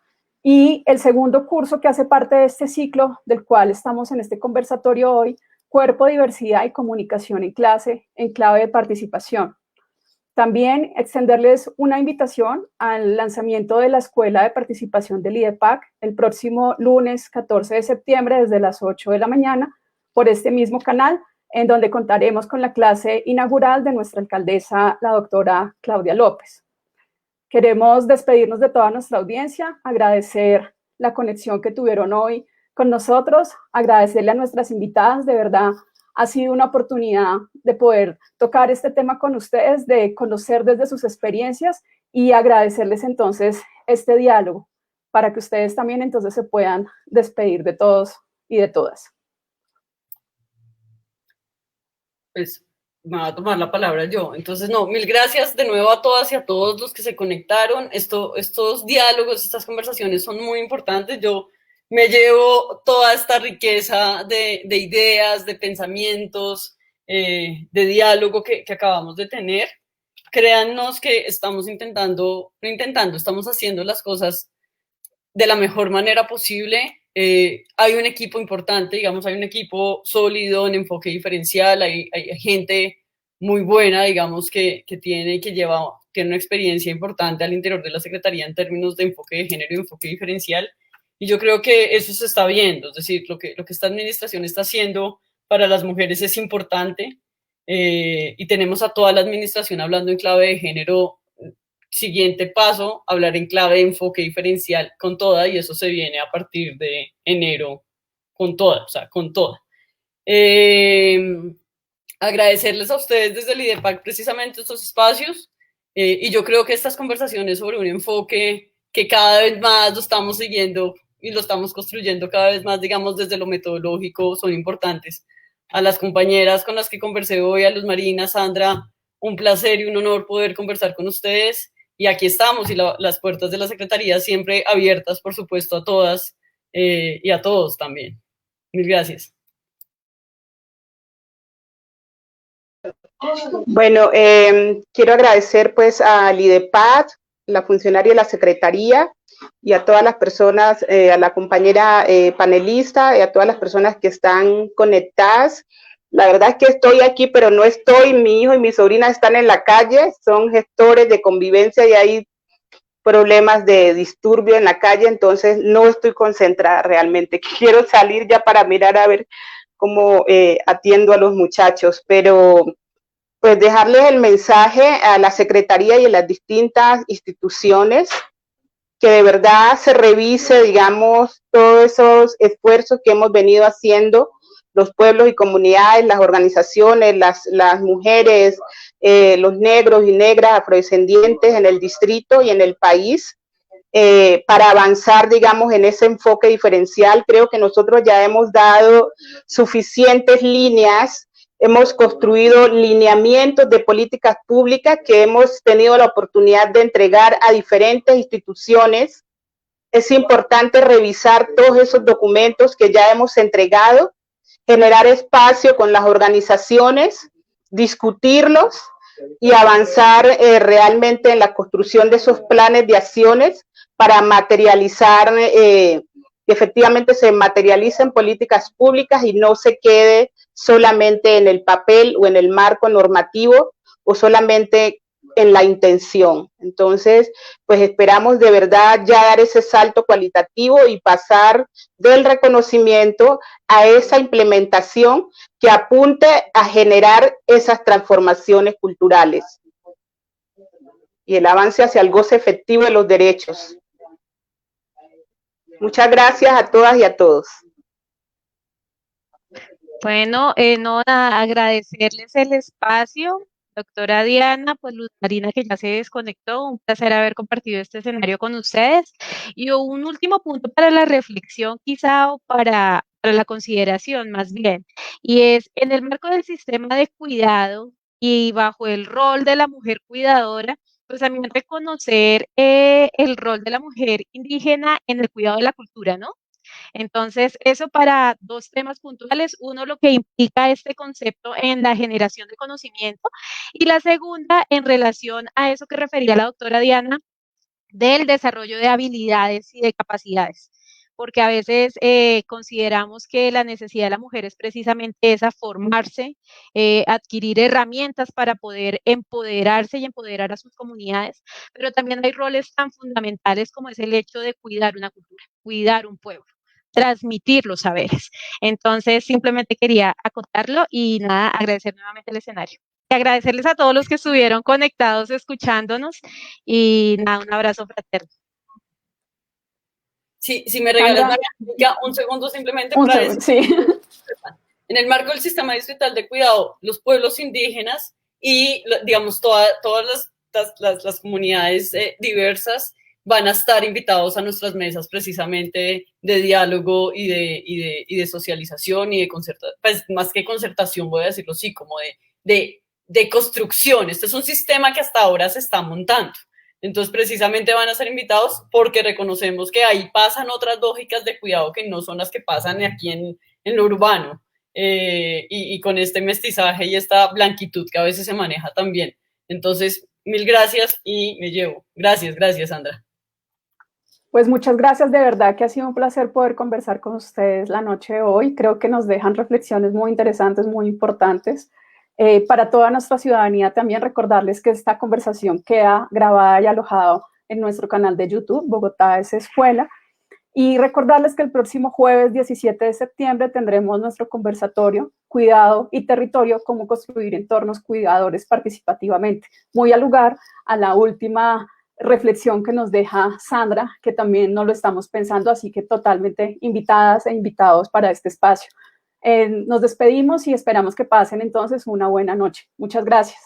S1: y el segundo curso que hace parte de este ciclo del cual estamos en este conversatorio hoy, Cuerpo, Diversidad y Comunicación en Clase, en clave de participación. También extenderles una invitación al lanzamiento de la Escuela de Participación del IDEPAC el próximo lunes 14 de septiembre desde las 8 de la mañana por este mismo canal, en donde contaremos con la clase inaugural de nuestra alcaldesa, la doctora Claudia López. Queremos despedirnos de toda nuestra audiencia, agradecer la conexión que tuvieron hoy con nosotros, agradecerle a nuestras invitadas, de verdad ha sido una oportunidad de poder tocar este tema con ustedes, de conocer desde sus experiencias y agradecerles entonces este diálogo para que ustedes también entonces se puedan despedir de todos y de todas.
S2: Pues me va a tomar la palabra yo. Entonces, no, mil gracias de nuevo a todas y a todos los que se conectaron. Estos diálogos, estas conversaciones son muy importantes. Yo me llevo toda esta riqueza de ideas, de pensamientos, de diálogo que acabamos de tener. Créannos que estamos estamos haciendo las cosas de la mejor manera posible. Hay un equipo importante, digamos, hay un equipo sólido en enfoque diferencial, hay gente muy buena, digamos, que tiene una experiencia importante al interior de la Secretaría en términos de enfoque de género y enfoque diferencial, y yo creo que eso se está viendo, es decir, lo que esta administración está haciendo para las mujeres es importante, y tenemos a toda la administración hablando en clave de género. Siguiente paso, hablar en clave de enfoque diferencial con toda, y eso se viene a partir de enero con toda, o sea, con toda. Agradecerles a ustedes desde el IDEPAC precisamente estos espacios, y yo creo que estas conversaciones sobre un enfoque que cada vez más lo estamos siguiendo y lo estamos construyendo cada vez más, digamos, desde lo metodológico, son importantes. A las compañeras con las que conversé hoy, a Luz Marina, Sandra, un placer y un honor poder conversar con ustedes. Y aquí estamos, y las puertas de la Secretaría siempre abiertas, por supuesto, a todas y a todos también. Mil gracias.
S3: Bueno, quiero agradecer pues al IDEPAC, la funcionaria de la Secretaría, y a todas las personas, a la compañera panelista y a todas las personas que están conectadas. La verdad es que estoy aquí, pero no estoy. Mi hijo y mi sobrina están en la calle, son gestores de convivencia y hay problemas de disturbio en la calle, entonces no estoy concentrada realmente. Quiero salir ya para mirar a ver cómo atiendo a los muchachos, pero pues dejarles el mensaje a la Secretaría y a las distintas instituciones que de verdad se revise, digamos, todos esos esfuerzos que hemos venido haciendo los pueblos y comunidades, las organizaciones, las mujeres, los negros y negras afrodescendientes en el distrito y en el país. Para avanzar, digamos, en ese enfoque diferencial. Creo que nosotros ya hemos dado suficientes líneas, hemos construido lineamientos de políticas públicas que hemos tenido la oportunidad de entregar a diferentes instituciones. Es importante revisar todos esos documentos que ya hemos entregado, generar espacio con las organizaciones, discutirlos y avanzar realmente en la construcción de esos planes de acciones para materializar, que efectivamente se materialicen políticas públicas y no se quede solamente en el papel o en el marco normativo o solamente en la intención. Entonces, pues esperamos de verdad ya dar ese salto cualitativo y pasar del reconocimiento a esa implementación que apunte a generar esas transformaciones culturales y el avance hacia el goce efectivo de los derechos. Muchas gracias a todas y a todos.
S4: Bueno, nada, agradecerles el espacio, doctora Diana, pues Luz Marina, que ya se desconectó, un placer haber compartido este escenario con ustedes. Y un último punto para la reflexión, quizá, o para la consideración más bien, y es en el marco del sistema de cuidado y bajo el rol de la mujer cuidadora, pues también reconocer el rol de la mujer indígena en el cuidado de la cultura, ¿no? Entonces, eso para dos temas puntuales. Uno, lo que implica este concepto en la generación de conocimiento, y la segunda, en relación a eso que refería la doctora Diana, del desarrollo de habilidades y de capacidades. Porque a veces consideramos que la necesidad de la mujer es precisamente esa, formarse, adquirir herramientas para poder empoderarse y empoderar a sus comunidades, pero también hay roles tan fundamentales como es el hecho de cuidar una cultura, cuidar un pueblo, transmitir los saberes. Entonces, simplemente quería acotarlo y nada, agradecer nuevamente el escenario. Y agradecerles a todos los que estuvieron conectados, escuchándonos, y nada, un abrazo fraterno.
S2: Sí, si me regalas, María, un segundo simplemente para decir.
S1: Sí.
S2: En el marco del sistema distrital de cuidado, los pueblos indígenas y, digamos, todas las comunidades diversas van a estar invitados a nuestras mesas precisamente de diálogo y de socialización y de concertación, pues más que concertación, voy a decirlo así, como de construcción. Este es un sistema que hasta ahora se está montando. Entonces, precisamente van a ser invitados porque reconocemos que ahí pasan otras lógicas de cuidado que no son las que pasan aquí en lo urbano, y con este mestizaje y esta blanquitud que a veces se maneja también. Entonces, mil gracias y me llevo. Gracias, Sandra.
S1: Pues muchas gracias, de verdad que ha sido un placer poder conversar con ustedes la noche de hoy. Creo que nos dejan reflexiones muy interesantes, muy importantes. Para toda nuestra ciudadanía también recordarles que esta conversación queda grabada y alojada en nuestro canal de YouTube, Bogotá es Escuela, y recordarles que el próximo jueves 17 de septiembre tendremos nuestro conversatorio Cuidado y Territorio, cómo construir entornos cuidadores participativamente, muy al lugar a la última reflexión que nos deja Sandra, que también no lo estamos pensando, así que totalmente invitadas e invitados para este espacio. Nos despedimos y esperamos que pasen entonces una buena noche. Muchas gracias.